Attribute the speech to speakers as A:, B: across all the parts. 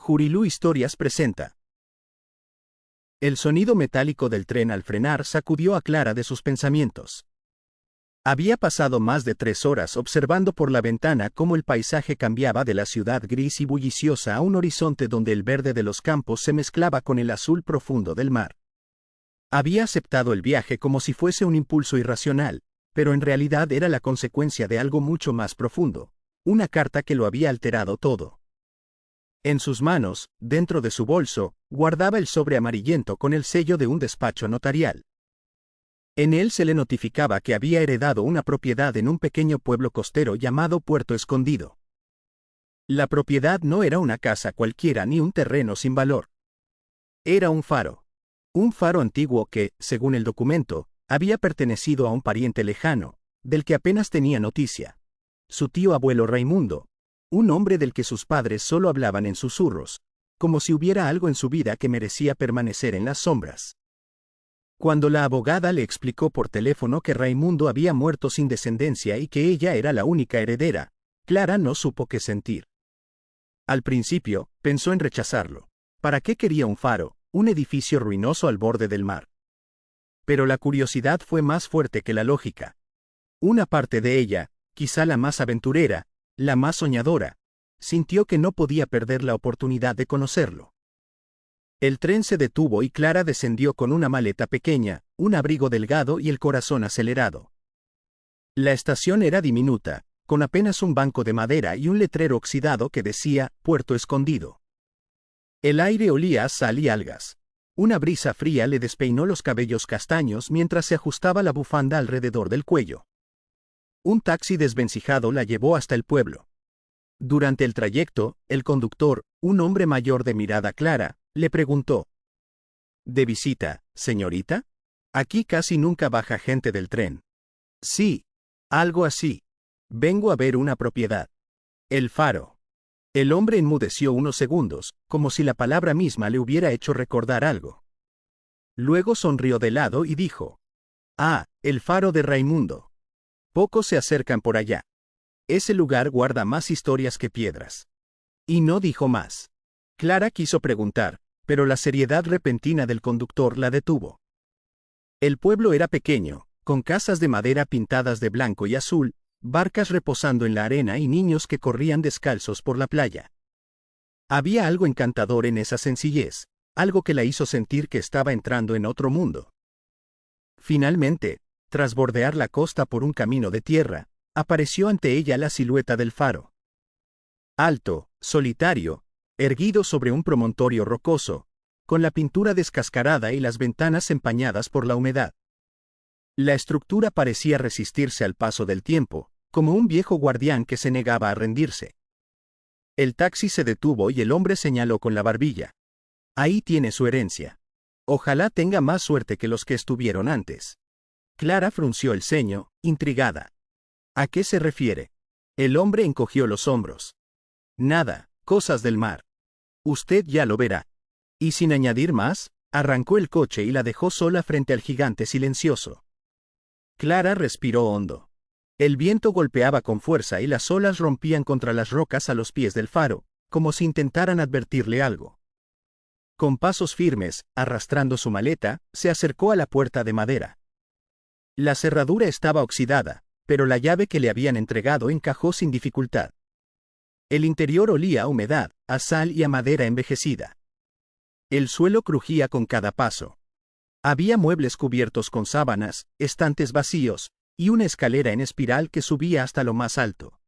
A: Jurilú Historias presenta. El sonido metálico del tren al frenar sacudió a Clara de sus pensamientos. Había pasado más de 3 horas observando por la ventana cómo el paisaje cambiaba de la ciudad gris y bulliciosa a un horizonte donde el verde de los campos se mezclaba con el azul profundo del mar. Había aceptado el viaje como si fuese un impulso irracional, pero en realidad era la consecuencia de algo mucho más profundo, una carta que lo había alterado todo. En sus manos, dentro de su bolso, guardaba el sobre amarillento con el sello de un despacho notarial. En él se le notificaba que había heredado una propiedad en un pequeño pueblo costero llamado Puerto Escondido. La propiedad no era una casa cualquiera ni un terreno sin valor. Era un faro. Un faro antiguo que, según el documento, había pertenecido a un pariente lejano, del que apenas tenía noticia. Su tío abuelo Raimundo. Un hombre del que sus padres solo hablaban en susurros, como si hubiera algo en su vida que merecía permanecer en las sombras. Cuando la abogada le explicó por teléfono que Raimundo había muerto sin descendencia y que ella era la única heredera, Clara no supo qué sentir. Al principio, pensó en rechazarlo. ¿Para qué quería un faro, un edificio ruinoso al borde del mar? Pero la curiosidad fue más fuerte que la lógica. Una parte de ella, quizá la más aventurera, la más soñadora, sintió que no podía perder la oportunidad de conocerlo. El tren se detuvo y Clara descendió con una maleta pequeña, un abrigo delgado y el corazón acelerado. La estación era diminuta, con apenas un banco de madera y un letrero oxidado que decía Puerto Escondido. El aire olía a sal y algas. Una brisa fría le despeinó los cabellos castaños mientras se ajustaba la bufanda alrededor del cuello. Un taxi desvencijado la llevó hasta el pueblo. Durante el trayecto, el conductor, un hombre mayor de mirada clara, le preguntó: ¿De visita, señorita? Aquí casi nunca baja gente del tren. Sí, algo así. Vengo a ver una propiedad. El faro. El hombre enmudeció unos segundos, como si la palabra misma le hubiera hecho recordar algo. Luego sonrió de lado y dijo: Ah, el faro de Raimundo. Pocos se acercan por allá. Ese lugar guarda más historias que piedras. Y no dijo más. Clara quiso preguntar, pero la seriedad repentina del conductor la detuvo. El pueblo era pequeño, con casas de madera pintadas de blanco y azul, barcas reposando en la arena y niños que corrían descalzos por la playa. Había algo encantador en esa sencillez, algo que la hizo sentir que estaba entrando en otro mundo. Finalmente, tras bordear la costa por un camino de tierra, apareció ante ella la silueta del faro. Alto, solitario, erguido sobre un promontorio rocoso, con la pintura descascarada y las ventanas empañadas por la humedad. La estructura parecía resistirse al paso del tiempo, como un viejo guardián que se negaba a rendirse. El taxi se detuvo y el hombre señaló con la barbilla. Ahí tiene su herencia. Ojalá tenga más suerte que los que estuvieron antes. Clara frunció el ceño, intrigada. ¿A qué se refiere? El hombre encogió los hombros. Nada, cosas del mar. Usted ya lo verá. Y sin añadir más, arrancó el coche y la dejó sola frente al gigante silencioso. Clara respiró hondo. El viento golpeaba con fuerza y las olas rompían contra las rocas a los pies del faro, como si intentaran advertirle algo. Con pasos firmes, arrastrando su maleta, se acercó a la puerta de madera. La cerradura estaba oxidada, pero la llave que le habían entregado encajó sin dificultad. El interior olía a humedad, a sal y a madera envejecida. El suelo crujía con cada paso. Había muebles cubiertos con sábanas, estantes vacíos, y una escalera en espiral que subía hasta lo más alto.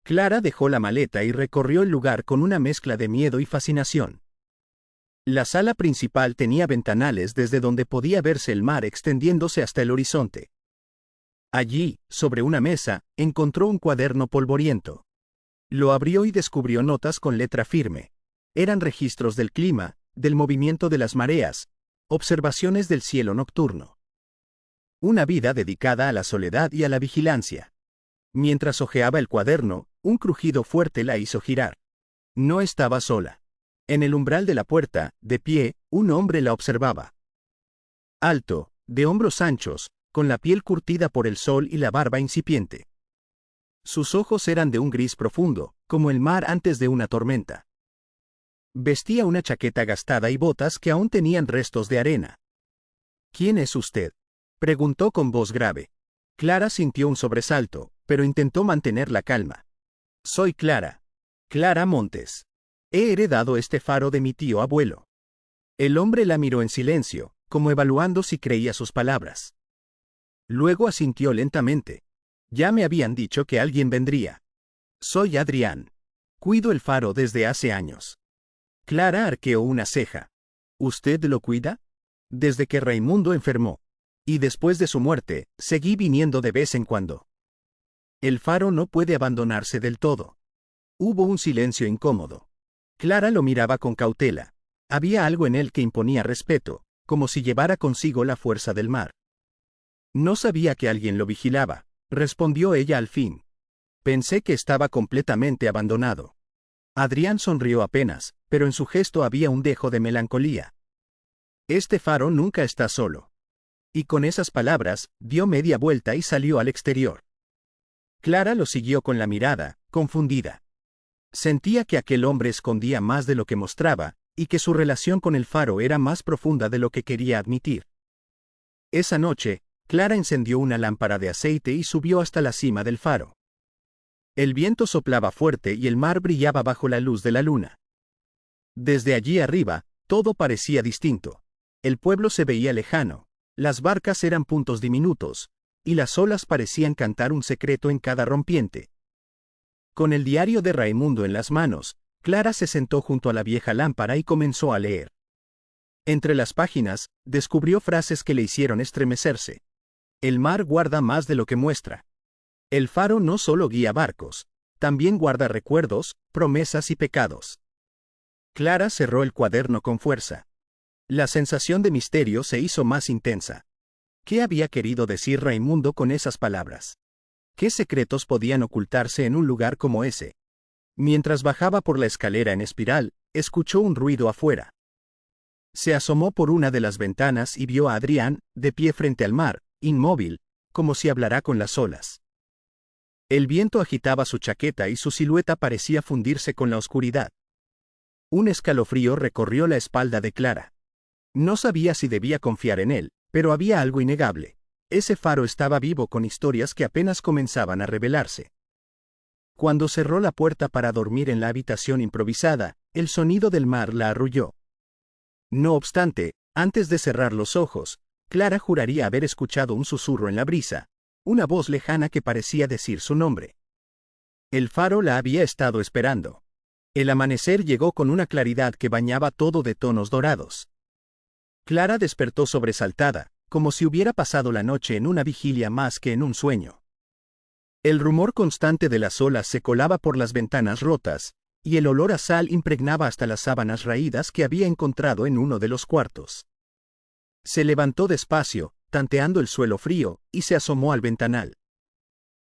A: Clara dejó la maleta y recorrió el lugar con una mezcla de miedo y fascinación. La sala principal tenía ventanales desde donde podía verse el mar extendiéndose hasta el horizonte. Allí, sobre una mesa, encontró un cuaderno polvoriento. Lo abrió y descubrió notas con letra firme. Eran registros del clima, del movimiento de las mareas, observaciones del cielo nocturno. Una vida dedicada a la soledad y a la vigilancia. Mientras hojeaba el cuaderno, un crujido fuerte la hizo girar. No estaba sola. En el umbral de la puerta, de pie, un hombre la observaba. Alto, de hombros anchos, con la piel curtida por el sol y la barba incipiente. Sus ojos eran de un gris profundo, como el mar antes de una tormenta. Vestía una chaqueta gastada y botas que aún tenían restos de arena. ¿Quién es usted?, preguntó con voz grave. Clara sintió un sobresalto, pero intentó mantener la calma. Soy Clara. Clara Montes. He heredado este faro de mi tío abuelo. El hombre la miró en silencio, como evaluando si creía sus palabras. Luego asintió lentamente. Ya me habían dicho que alguien vendría. Soy Adrián. Cuido el faro desde hace años. Clara arqueó una ceja. ¿Usted lo cuida? Desde que Raimundo enfermó. Y después de su muerte, seguí viniendo de vez en cuando. El faro no puede abandonarse del todo. Hubo un silencio incómodo. Clara lo miraba con cautela. Había algo en él que imponía respeto, como si llevara consigo la fuerza del mar. No sabía que alguien lo vigilaba, respondió ella al fin. Pensé que estaba completamente abandonado. Adrián sonrió apenas, pero en su gesto había un dejo de melancolía. Este faro nunca está solo. Y con esas palabras, dio media vuelta y salió al exterior. Clara lo siguió con la mirada, confundida. Sentía que aquel hombre escondía más de lo que mostraba, y que su relación con el faro era más profunda de lo que quería admitir. Esa noche, Clara encendió una lámpara de aceite y subió hasta la cima del faro. El viento soplaba fuerte y el mar brillaba bajo la luz de la luna. Desde allí arriba, todo parecía distinto. El pueblo se veía lejano, las barcas eran puntos diminutos, y las olas parecían cantar un secreto en cada rompiente. Con el diario de Raimundo en las manos, Clara se sentó junto a la vieja lámpara y comenzó a leer. Entre las páginas, descubrió frases que le hicieron estremecerse. El mar guarda más de lo que muestra. El faro no solo guía barcos, también guarda recuerdos, promesas y pecados. Clara cerró el cuaderno con fuerza. La sensación de misterio se hizo más intensa. ¿Qué había querido decir Raimundo con esas palabras? ¿Qué secretos podían ocultarse en un lugar como ese? Mientras bajaba por la escalera en espiral, escuchó un ruido afuera. Se asomó por una de las ventanas y vio a Adrián, de pie frente al mar, inmóvil, como si hablara con las olas. El viento agitaba su chaqueta y su silueta parecía fundirse con la oscuridad. Un escalofrío recorrió la espalda de Clara. No sabía si debía confiar en él, pero había algo innegable. Ese faro estaba vivo con historias que apenas comenzaban a revelarse. Cuando cerró la puerta para dormir en la habitación improvisada, el sonido del mar la arrulló. No obstante, antes de cerrar los ojos, Clara juraría haber escuchado un susurro en la brisa, una voz lejana que parecía decir su nombre. El faro la había estado esperando. El amanecer llegó con una claridad que bañaba todo de tonos dorados. Clara despertó sobresaltada, como si hubiera pasado la noche en una vigilia más que en un sueño. El rumor constante de las olas se colaba por las ventanas rotas, y el olor a sal impregnaba hasta las sábanas raídas que había encontrado en uno de los cuartos. Se levantó despacio, tanteando el suelo frío, y se asomó al ventanal.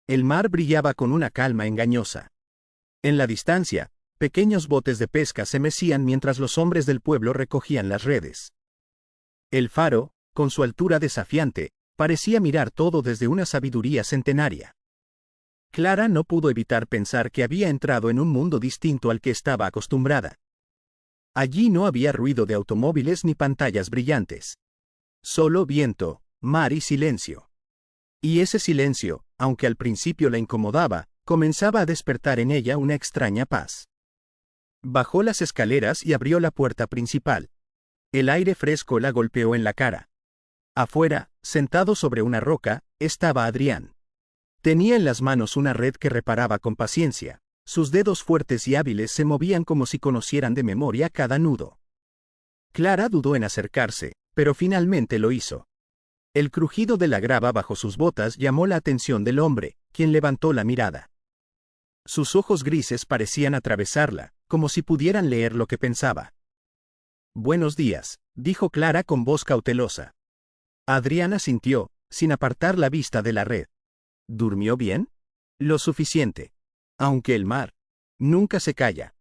A: El mar brillaba con una calma engañosa. En la distancia, pequeños botes de pesca se mecían mientras los hombres del pueblo recogían las redes. El faro, con su altura desafiante, parecía mirar todo desde una sabiduría centenaria. Clara no pudo evitar pensar que había entrado en un mundo distinto al que estaba acostumbrada. Allí no había ruido de automóviles ni pantallas brillantes. Solo viento, mar y silencio. Y ese silencio, aunque al principio la incomodaba, comenzaba a despertar en ella una extraña paz. Bajó las escaleras y abrió la puerta principal. El aire fresco la golpeó en la cara. Afuera, sentado sobre una roca, estaba Adrián. Tenía en las manos una red que reparaba con paciencia. Sus dedos fuertes y hábiles se movían como si conocieran de memoria cada nudo. Clara dudó en acercarse, pero finalmente lo hizo. El crujido de la grava bajo sus botas llamó la atención del hombre, quien levantó la mirada. Sus ojos grises parecían atravesarla, como si pudieran leer lo que pensaba. «Buenos días», dijo Clara con voz cautelosa. Adrián asintió, sin apartar la vista de la red. ¿Durmió bien? Lo suficiente. Aunque el mar nunca se calla.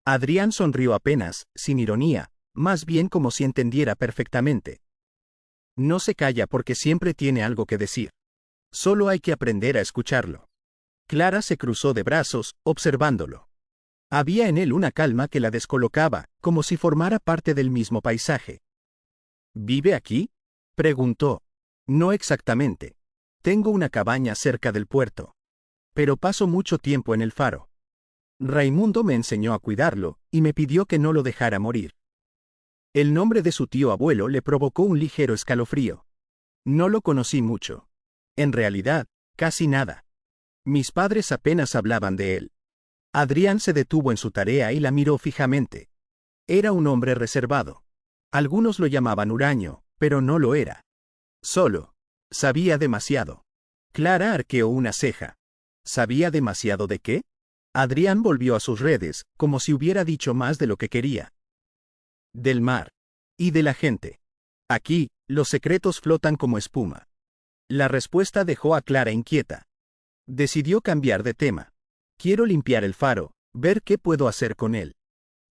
A: Adrián sonrió apenas, sin ironía, más bien como si entendiera perfectamente. No se calla porque siempre tiene algo que decir. Solo hay que aprender a escucharlo. Clara se cruzó de brazos, observándolo. Había en él una calma que la descolocaba, como si formara parte del mismo paisaje. ¿Vive aquí?, preguntó. No exactamente. Tengo una cabaña cerca del puerto. Pero paso mucho tiempo en el faro. Raimundo me enseñó a cuidarlo, y me pidió que no lo dejara morir. El nombre de su tío abuelo le provocó un ligero escalofrío. No lo conocí mucho. En realidad, casi nada. Mis padres apenas hablaban de él. Adrián se detuvo en su tarea y la miró fijamente. Era un hombre reservado. Algunos lo llamaban huraño, pero no lo era. Solo. Sabía demasiado. Clara arqueó una ceja. ¿Sabía demasiado de qué? Adrián volvió a sus redes, como si hubiera dicho más de lo que quería. Del mar. Y de la gente. Aquí, los secretos flotan como espuma. La respuesta dejó a Clara inquieta. Decidió cambiar de tema. Quiero limpiar el faro, ver qué puedo hacer con él.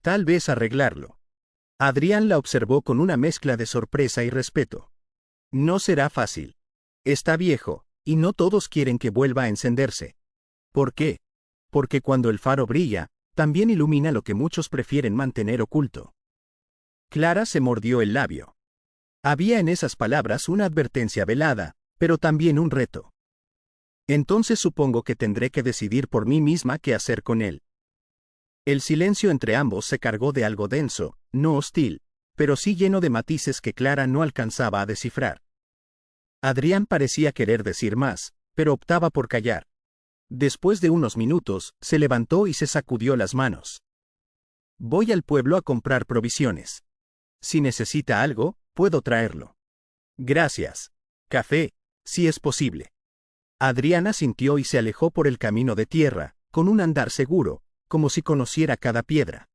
A: Tal vez arreglarlo. Adrián la observó con una mezcla de sorpresa y respeto. No será fácil. Está viejo, y no todos quieren que vuelva a encenderse. ¿Por qué? Porque cuando el faro brilla, también ilumina lo que muchos prefieren mantener oculto. Clara se mordió el labio. Había en esas palabras una advertencia velada, pero también un reto. Entonces supongo que tendré que decidir por mí misma qué hacer con él. El silencio entre ambos se cargó de algo denso, no hostil, pero sí lleno de matices que Clara no alcanzaba a descifrar. Adrián parecía querer decir más, pero optaba por callar. Después de unos minutos, se levantó y se sacudió las manos. Voy al pueblo a comprar provisiones. Si necesita algo, puedo traerlo. Gracias. Café, si es posible. Adrián asintió y se alejó por el camino de tierra, con un andar seguro, como si conociera cada piedra.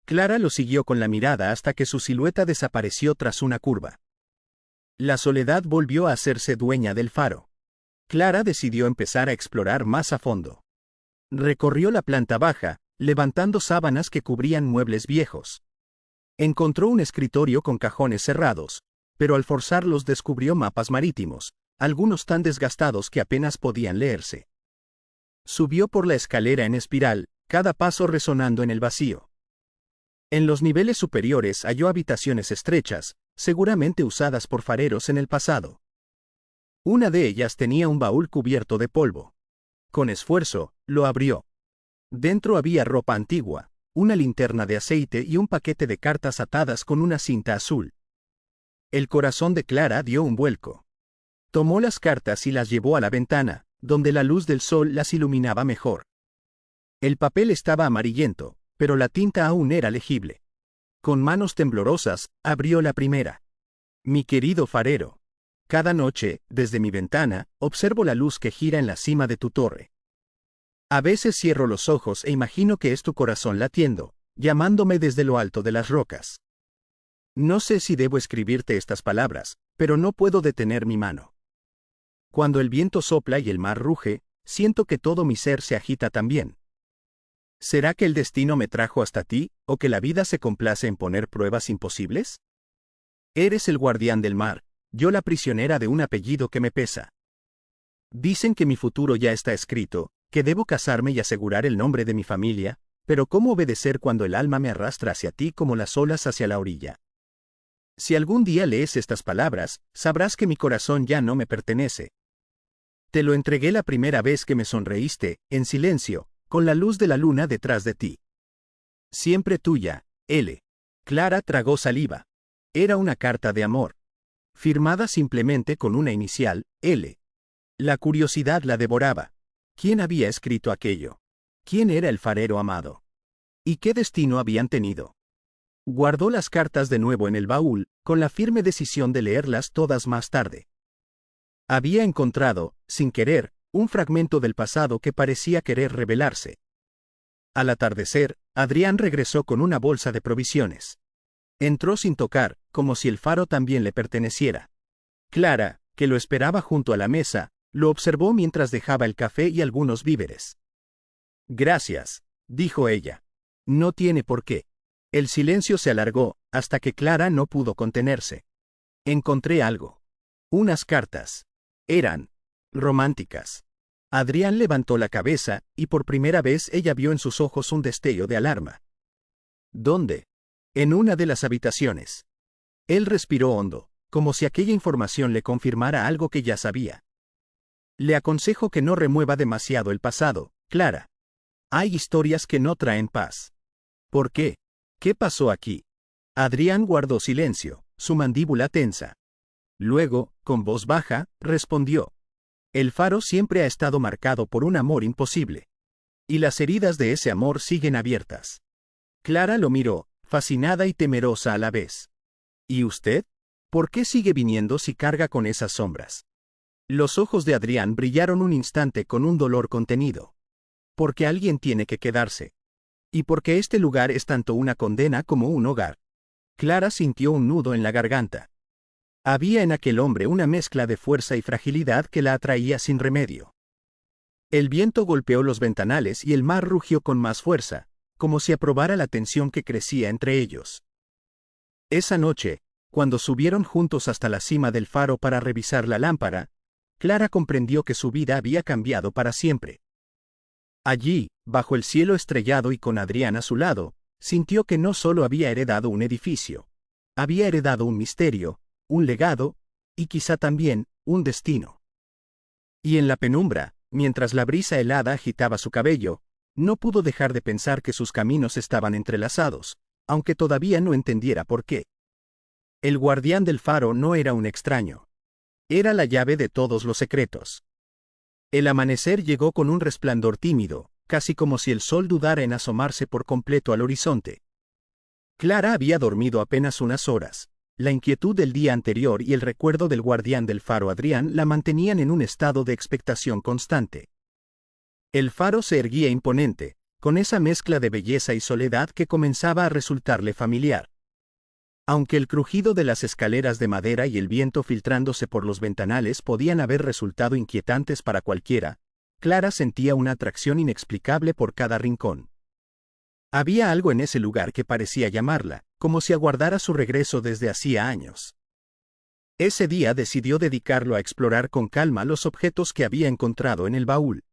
A: Clara lo siguió con la mirada hasta que su silueta desapareció tras una curva. La soledad volvió a hacerse dueña del faro. Clara decidió empezar a explorar más a fondo. Recorrió la planta baja, levantando sábanas que cubrían muebles viejos. Encontró un escritorio con cajones cerrados, pero al forzarlos descubrió mapas marítimos, algunos tan desgastados que apenas podían leerse. Subió por la escalera en espiral, cada paso resonando en el vacío. En los niveles superiores halló habitaciones estrechas, seguramente usadas por fareros en el pasado. Una de ellas tenía un baúl cubierto de polvo. Con esfuerzo, lo abrió. Dentro había ropa antigua, una linterna de aceite y un paquete de cartas atadas con una cinta azul. El corazón de Clara dio un vuelco. Tomó las cartas y las llevó a la ventana, donde la luz del sol las iluminaba mejor. El papel estaba amarillento, pero la tinta aún era legible. Con manos temblorosas, abrió la primera. Mi querido farero. Cada noche, desde mi ventana, observo la luz que gira en la cima de tu torre. A veces cierro los ojos e imagino que es tu corazón latiendo, llamándome desde lo alto de las rocas. No sé si debo escribirte estas palabras, pero no puedo detener mi mano. Cuando el viento sopla y el mar ruge, siento que todo mi ser se agita también. ¿Será que el destino me trajo hasta ti, o que la vida se complace en poner pruebas imposibles? Eres el guardián del mar, yo la prisionera de un apellido que me pesa. Dicen que mi futuro ya está escrito, que debo casarme y asegurar el nombre de mi familia, pero ¿cómo obedecer cuando el alma me arrastra hacia ti como las olas hacia la orilla? Si algún día lees estas palabras, sabrás que mi corazón ya no me pertenece. Te lo entregué la primera vez que me sonreíste, en silencio, con la luz de la luna detrás de ti. Siempre tuya, L. Clara tragó saliva. Era una carta de amor. Firmada simplemente con una inicial, L. La curiosidad la devoraba. ¿Quién había escrito aquello? ¿Quién era el farero amado? ¿Y qué destino habían tenido? Guardó las cartas de nuevo en el baúl, con la firme decisión de leerlas todas más tarde. Había encontrado, sin querer, un fragmento del pasado que parecía querer revelarse. Al atardecer, Adrián regresó con una bolsa de provisiones. Entró sin tocar, como si el faro también le perteneciera. Clara, que lo esperaba junto a la mesa, lo observó mientras dejaba el café y algunos víveres. Gracias, dijo ella. No tiene por qué. El silencio se alargó, hasta que Clara no pudo contenerse. Encontré algo. Unas cartas. Eran románticas. Adrián levantó la cabeza, y por primera vez ella vio en sus ojos un destello de alarma. ¿Dónde? En una de las habitaciones. Él respiró hondo, como si aquella información le confirmara algo que ya sabía. Le aconsejo que no remueva demasiado el pasado, Clara. Hay historias que no traen paz. ¿Por qué? ¿Qué pasó aquí? Adrián guardó silencio, su mandíbula tensa. Luego, con voz baja, respondió. El faro siempre ha estado marcado por un amor imposible. Y las heridas de ese amor siguen abiertas. Clara lo miró, fascinada y temerosa a la vez. ¿Y usted? ¿Por qué sigue viniendo si carga con esas sombras? Los ojos de Adrián brillaron un instante con un dolor contenido. Porque alguien tiene que quedarse. Y porque este lugar es tanto una condena como un hogar. Clara sintió un nudo en la garganta. Había en aquel hombre una mezcla de fuerza y fragilidad que la atraía sin remedio. El viento golpeó los ventanales y el mar rugió con más fuerza, como si aprobara la tensión que crecía entre ellos. Esa noche, cuando subieron juntos hasta la cima del faro para revisar la lámpara, Clara comprendió que su vida había cambiado para siempre. Allí, bajo el cielo estrellado y con Adrián a su lado, sintió que no solo había heredado un edificio, había heredado un misterio, un legado, y quizá también, un destino. Y en la penumbra, mientras la brisa helada agitaba su cabello, no pudo dejar de pensar que sus caminos estaban entrelazados, aunque todavía no entendiera por qué. El guardián del faro no era un extraño. Era la llave de todos los secretos. El amanecer llegó con un resplandor tímido, casi como si el sol dudara en asomarse por completo al horizonte. Clara había dormido apenas unas horas. La inquietud del día anterior y el recuerdo del guardián del faro Adrián la mantenían en un estado de expectación constante. El faro se erguía imponente, con esa mezcla de belleza y soledad que comenzaba a resultarle familiar. Aunque el crujido de las escaleras de madera y el viento filtrándose por los ventanales podían haber resultado inquietantes para cualquiera, Clara sentía una atracción inexplicable por cada rincón. Había algo en ese lugar que parecía llamarla, como si aguardara su regreso desde hacía años. Ese día decidió dedicarlo a explorar con calma los objetos que había encontrado en el baúl.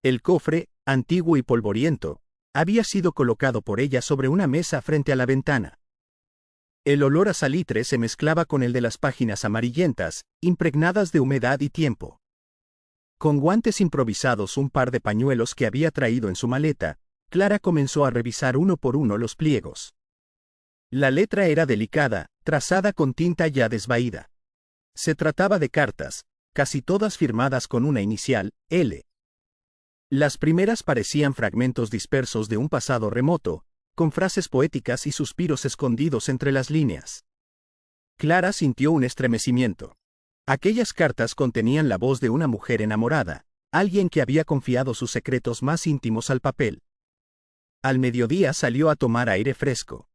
A: El cofre, antiguo y polvoriento, había sido colocado por ella sobre una mesa frente a la ventana. El olor a salitre se mezclaba con el de las páginas amarillentas, impregnadas de humedad y tiempo. Con guantes improvisados, un par de pañuelos que había traído en su maleta, Clara comenzó a revisar uno por uno los pliegos. La letra era delicada, trazada con tinta ya desvaída. Se trataba de cartas, casi todas firmadas con una inicial, L. Las primeras parecían fragmentos dispersos de un pasado remoto, con frases poéticas y suspiros escondidos entre las líneas. Clara sintió un estremecimiento. Aquellas cartas contenían la voz de una mujer enamorada, alguien que había confiado sus secretos más íntimos al papel. Al mediodía salió a tomar aire fresco.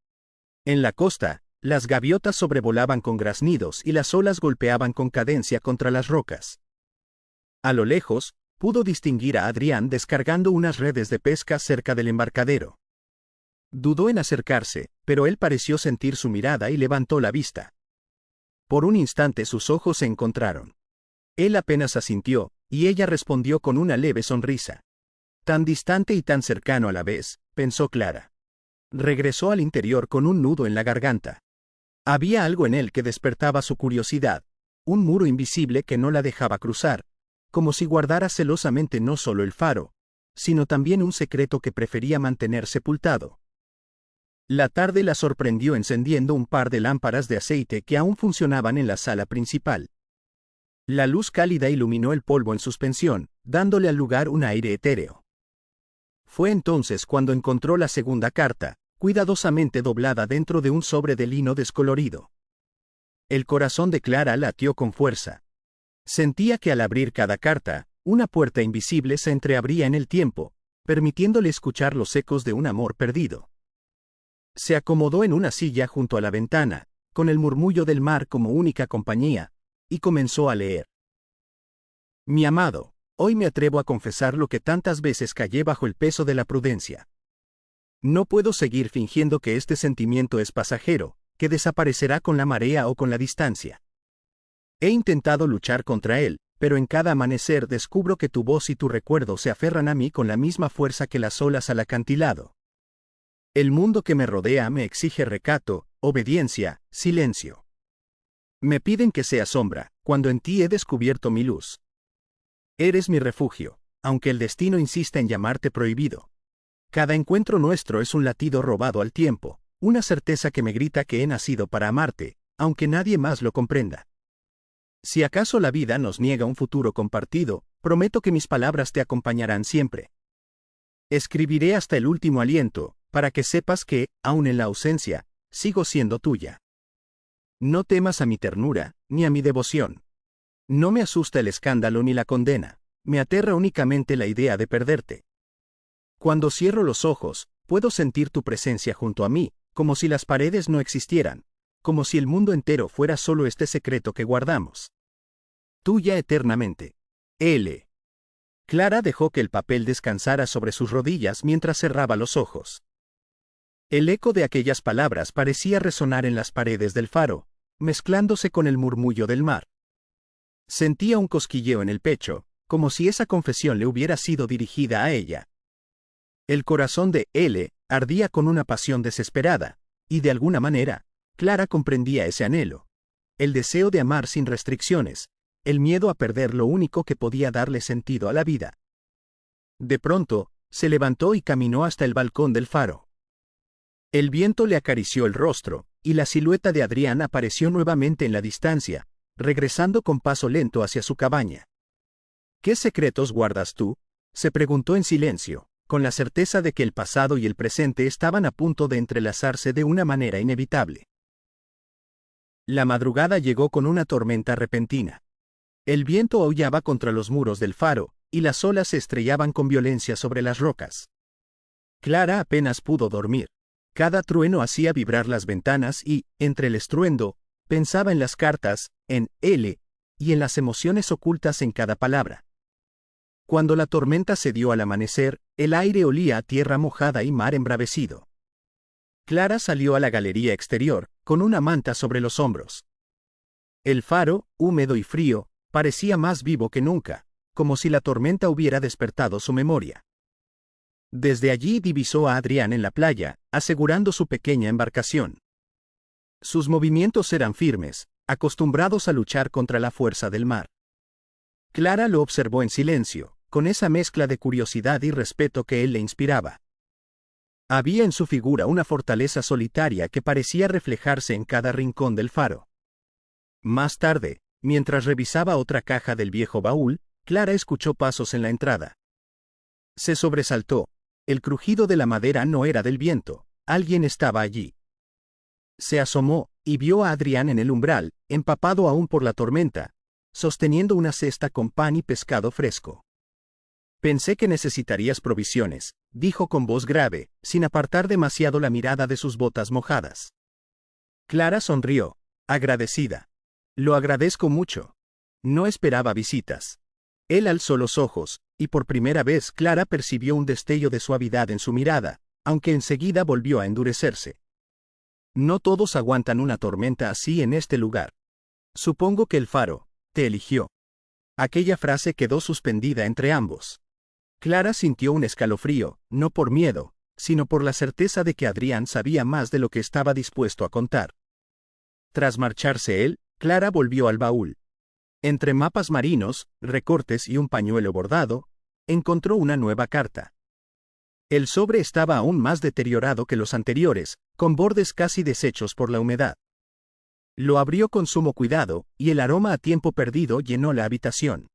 A: En la costa, las gaviotas sobrevolaban con graznidos y las olas golpeaban con cadencia contra las rocas. A lo lejos, pudo distinguir a Adrián descargando unas redes de pesca cerca del embarcadero. Dudó en acercarse, pero él pareció sentir su mirada y levantó la vista. Por un instante sus ojos se encontraron. Él apenas asintió, y ella respondió con una leve sonrisa. Tan distante y tan cercano a la vez, pensó Clara. Regresó al interior con un nudo en la garganta. Había algo en él que despertaba su curiosidad, un muro invisible que no la dejaba cruzar, como si guardara celosamente no solo el faro, sino también un secreto que prefería mantener sepultado. La tarde la sorprendió encendiendo un par de lámparas de aceite que aún funcionaban en la sala principal. La luz cálida iluminó el polvo en suspensión, dándole al lugar un aire etéreo. Fue entonces cuando encontró la segunda carta, cuidadosamente doblada dentro de un sobre de lino descolorido. El corazón de Clara latió con fuerza. Sentía que al abrir cada carta, una puerta invisible se entreabría en el tiempo, permitiéndole escuchar los ecos de un amor perdido. Se acomodó en una silla junto a la ventana, con el murmullo del mar como única compañía, y comenzó a leer. Mi amado, hoy me atrevo a confesar lo que tantas veces callé bajo el peso de la prudencia. No puedo seguir fingiendo que este sentimiento es pasajero, que desaparecerá con la marea o con la distancia. He intentado luchar contra él, pero en cada amanecer descubro que tu voz y tu recuerdo se aferran a mí con la misma fuerza que las olas al acantilado. El mundo que me rodea me exige recato, obediencia, silencio. Me piden que sea sombra, cuando en ti he descubierto mi luz. Eres mi refugio, aunque el destino insista en llamarte prohibido. Cada encuentro nuestro es un latido robado al tiempo, una certeza que me grita que he nacido para amarte, aunque nadie más lo comprenda. Si acaso la vida nos niega un futuro compartido, prometo que mis palabras te acompañarán siempre. Escribiré hasta el último aliento, para que sepas que, aun en la ausencia, sigo siendo tuya. No temas a mi ternura, ni a mi devoción. No me asusta el escándalo ni la condena, me aterra únicamente la idea de perderte. Cuando cierro los ojos, puedo sentir tu presencia junto a mí, como si las paredes no existieran, como si el mundo entero fuera solo este secreto que guardamos. Tuya eternamente. L. Clara dejó que el papel descansara sobre sus rodillas mientras cerraba los ojos. El eco de aquellas palabras parecía resonar en las paredes del faro, mezclándose con el murmullo del mar. Sentía un cosquilleo en el pecho, como si esa confesión le hubiera sido dirigida a ella. El corazón de L. ardía con una pasión desesperada, y de alguna manera, Clara comprendía ese anhelo. El deseo de amar sin restricciones, el miedo a perder lo único que podía darle sentido a la vida. De pronto, se levantó y caminó hasta el balcón del faro. El viento le acarició el rostro, y la silueta de Adrián apareció nuevamente en la distancia, regresando con paso lento hacia su cabaña. ¿Qué secretos guardas tú?, se preguntó en silencio, con la certeza de que el pasado y el presente estaban a punto de entrelazarse de una manera inevitable. La madrugada llegó con una tormenta repentina. El viento aullaba contra los muros del faro, y las olas se estrellaban con violencia sobre las rocas. Clara apenas pudo dormir. Cada trueno hacía vibrar las ventanas y, entre el estruendo, pensaba en las cartas, en L, y en las emociones ocultas en cada palabra. Cuando la tormenta cedió al amanecer, el aire olía a tierra mojada y mar embravecido. Clara salió a la galería exterior, con una manta sobre los hombros. El faro, húmedo y frío, parecía más vivo que nunca, como si la tormenta hubiera despertado su memoria. Desde allí divisó a Adrián en la playa, asegurando su pequeña embarcación. Sus movimientos eran firmes, acostumbrados a luchar contra la fuerza del mar. Clara lo observó en silencio, con esa mezcla de curiosidad y respeto que él le inspiraba. Había en su figura una fortaleza solitaria que parecía reflejarse en cada rincón del faro. Más tarde, mientras revisaba otra caja del viejo baúl, Clara escuchó pasos en la entrada. Se sobresaltó. El crujido de la madera no era del viento, alguien estaba allí. Se asomó, y vio a Adrián en el umbral, empapado aún por la tormenta, sosteniendo una cesta con pan y pescado fresco. Pensé que necesitarías provisiones, dijo con voz grave, sin apartar demasiado la mirada de sus botas mojadas. Clara sonrió, agradecida. Lo agradezco mucho. No esperaba visitas. Él alzó los ojos, y por primera vez Clara percibió un destello de suavidad en su mirada, aunque enseguida volvió a endurecerse. No todos aguantan una tormenta así en este lugar. Supongo que el faro te eligió. Aquella frase quedó suspendida entre ambos. Clara sintió un escalofrío, no por miedo, sino por la certeza de que Adrián sabía más de lo que estaba dispuesto a contar. Tras marcharse él, Clara volvió al baúl. Entre mapas marinos, recortes y un pañuelo bordado, encontró una nueva carta. El sobre estaba aún más deteriorado que los anteriores, con bordes casi deshechos por la humedad. Lo abrió con sumo cuidado, y el aroma a tiempo perdido llenó la habitación.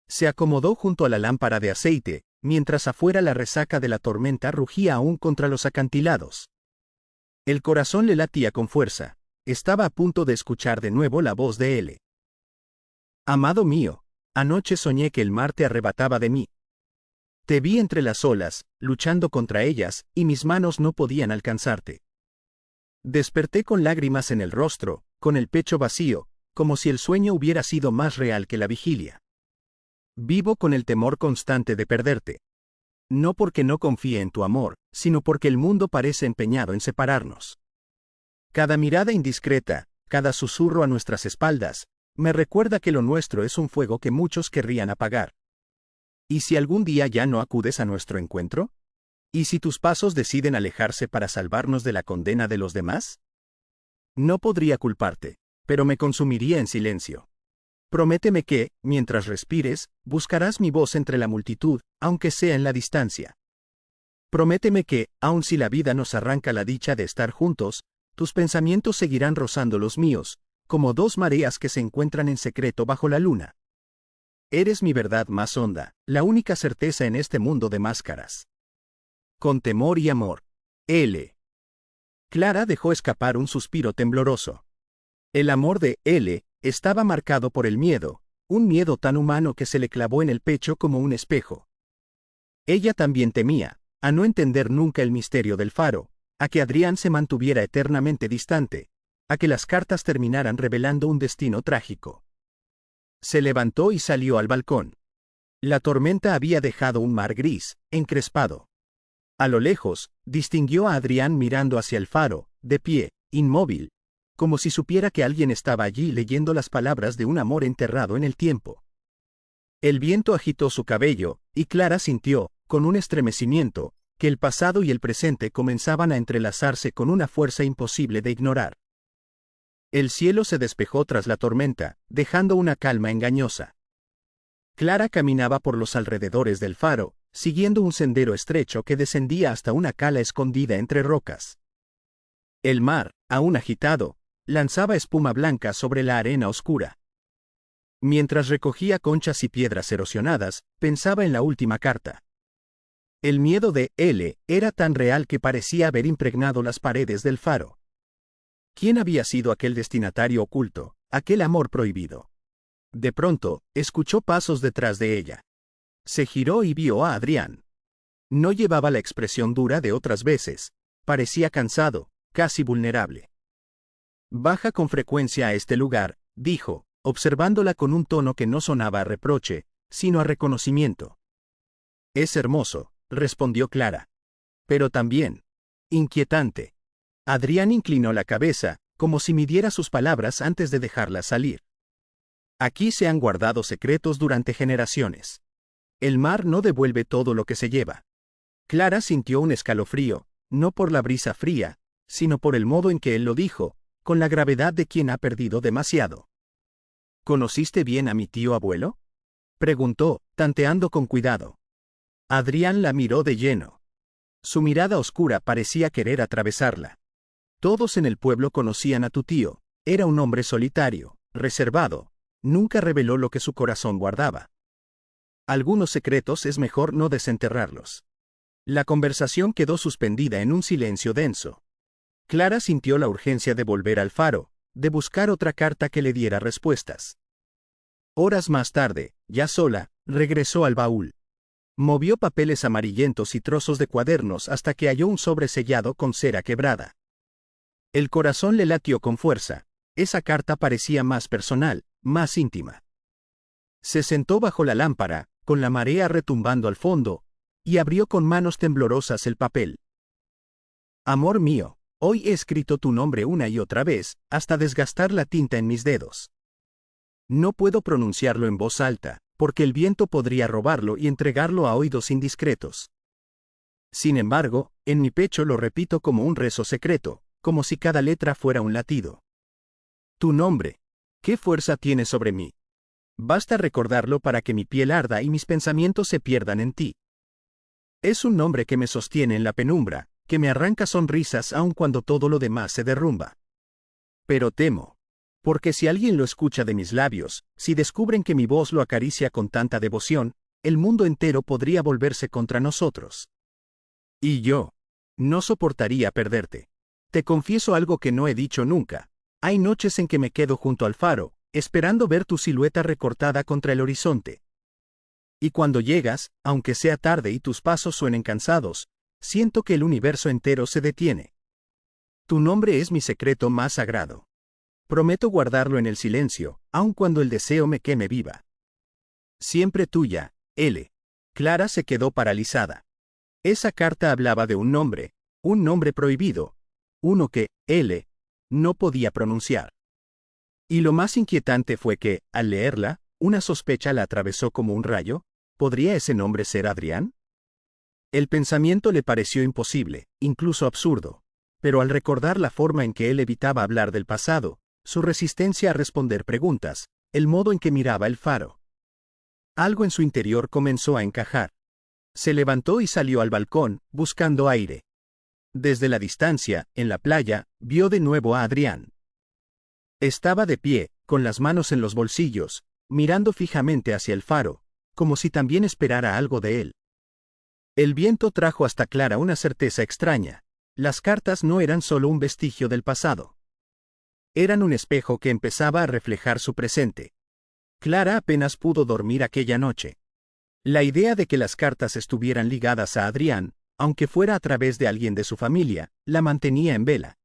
A: Se acomodó junto a la lámpara de aceite, mientras afuera la resaca de la tormenta rugía aún contra los acantilados. El corazón le latía con fuerza. Estaba a punto de escuchar de nuevo la voz de L. Amado mío, anoche soñé que el mar te arrebataba de mí. Te vi entre las olas, luchando contra ellas, y mis manos no podían alcanzarte. Desperté con lágrimas en el rostro, con el pecho vacío, como si el sueño hubiera sido más real que la vigilia. Vivo con el temor constante de perderte. No porque no confíe en tu amor, sino porque el mundo parece empeñado en separarnos. Cada mirada indiscreta, cada susurro a nuestras espaldas, Me recuerda que lo nuestro es un fuego que muchos querrían apagar. ¿Y si algún día ya no acudes a nuestro encuentro? ¿Y si tus pasos deciden alejarse para salvarnos de la condena de los demás? No podría culparte, pero me consumiría en silencio. Prométeme que, mientras respires, buscarás mi voz entre la multitud, aunque sea en la distancia. Prométeme que, aun si la vida nos arranca la dicha de estar juntos, tus pensamientos seguirán rozando los míos, como dos mareas que se encuentran en secreto bajo la luna. Eres mi verdad más honda, la única certeza en este mundo de máscaras. Con temor y amor. L. Clara dejó escapar un suspiro tembloroso. El amor de L. estaba marcado por el miedo, un miedo tan humano que se le clavó en el pecho como un espejo. Ella también temía, a no entender nunca el misterio del faro, a que Adrián se mantuviera eternamente distante, a que las cartas terminaran revelando un destino trágico. Se levantó y salió al balcón. La tormenta había dejado un mar gris, encrespado. A lo lejos, distinguió a Adrián mirando hacia el faro, de pie, inmóvil, como si supiera que alguien estaba allí leyendo las palabras de un amor enterrado en el tiempo. El viento agitó su cabello, y Clara sintió, con un estremecimiento, que el pasado y el presente comenzaban a entrelazarse con una fuerza imposible de ignorar. El cielo se despejó tras la tormenta, dejando una calma engañosa. Clara caminaba por los alrededores del faro, siguiendo un sendero estrecho que descendía hasta una cala escondida entre rocas. El mar, aún agitado, lanzaba espuma blanca sobre la arena oscura. Mientras recogía conchas y piedras erosionadas, pensaba en la última carta. El miedo de L. era tan real que parecía haber impregnado las paredes del faro. ¿Quién había sido aquel destinatario oculto, aquel amor prohibido? De pronto, escuchó pasos detrás de ella. Se giró y vio a Adrián. No llevaba la expresión dura de otras veces, parecía cansado, casi vulnerable. Baja con frecuencia a este lugar, dijo, observándola con un tono que no sonaba a reproche, sino a reconocimiento. Es hermoso, respondió Clara. Pero también inquietante. Adrián inclinó la cabeza, como si midiera sus palabras antes de dejarlas salir. Aquí se han guardado secretos durante generaciones. El mar no devuelve todo lo que se lleva. Clara sintió un escalofrío, no por la brisa fría, sino por el modo en que él lo dijo, con la gravedad de quien ha perdido demasiado. ¿Conociste bien a mi tío abuelo? Preguntó, tanteando con cuidado. Adrián la miró de lleno. Su mirada oscura parecía querer atravesarla. Todos en el pueblo conocían a tu tío, era un hombre solitario, reservado, nunca reveló lo que su corazón guardaba. Algunos secretos es mejor no desenterrarlos. La conversación quedó suspendida en un silencio denso. Clara sintió la urgencia de volver al faro, de buscar otra carta que le diera respuestas. Horas más tarde, ya sola, regresó al baúl. Movió papeles amarillentos y trozos de cuadernos hasta que halló un sobre sellado con cera quebrada. El corazón le latió con fuerza. Esa carta parecía más personal, más íntima. Se sentó bajo la lámpara, con la marea retumbando al fondo, y abrió con manos temblorosas el papel. Amor mío, hoy he escrito tu nombre una y otra vez, hasta desgastar la tinta en mis dedos. No puedo pronunciarlo en voz alta, porque el viento podría robarlo y entregarlo a oídos indiscretos. Sin embargo, en mi pecho lo repito como un rezo secreto, como si cada letra fuera un latido. Tu nombre, ¿qué fuerza tiene sobre mí? Basta recordarlo para que mi piel arda y mis pensamientos se pierdan en ti. Es un nombre que me sostiene en la penumbra, que me arranca sonrisas aun cuando todo lo demás se derrumba. Pero temo. Porque si alguien lo escucha de mis labios, si descubren que mi voz lo acaricia con tanta devoción, el mundo entero podría volverse contra nosotros. Y yo no soportaría perderte. Te confieso algo que no he dicho nunca. Hay noches en que me quedo junto al faro, esperando ver tu silueta recortada contra el horizonte. Y cuando llegas, aunque sea tarde y tus pasos suenen cansados, siento que el universo entero se detiene. Tu nombre es mi secreto más sagrado. Prometo guardarlo en el silencio, aun cuando el deseo me queme viva. Siempre tuya, L. Clara se quedó paralizada. Esa carta hablaba de un nombre prohibido, uno que, L. no podía pronunciar. Y lo más inquietante fue que, al leerla, una sospecha la atravesó como un rayo. ¿Podría ese nombre ser Adrián? El pensamiento le pareció imposible, incluso absurdo. Pero al recordar la forma en que él evitaba hablar del pasado, su resistencia a responder preguntas, el modo en que miraba el faro, algo en su interior comenzó a encajar. Se levantó y salió al balcón, buscando aire. Desde la distancia, en la playa, vio de nuevo a Adrián. Estaba de pie, con las manos en los bolsillos, mirando fijamente hacia el faro, como si también esperara algo de él. El viento trajo hasta Clara una certeza extraña. Las cartas no eran solo un vestigio del pasado. Eran un espejo que empezaba a reflejar su presente. Clara apenas pudo dormir aquella noche. La idea de que las cartas estuvieran ligadas a Adrián, aunque fuera a través de alguien de su familia, la mantenía en vela.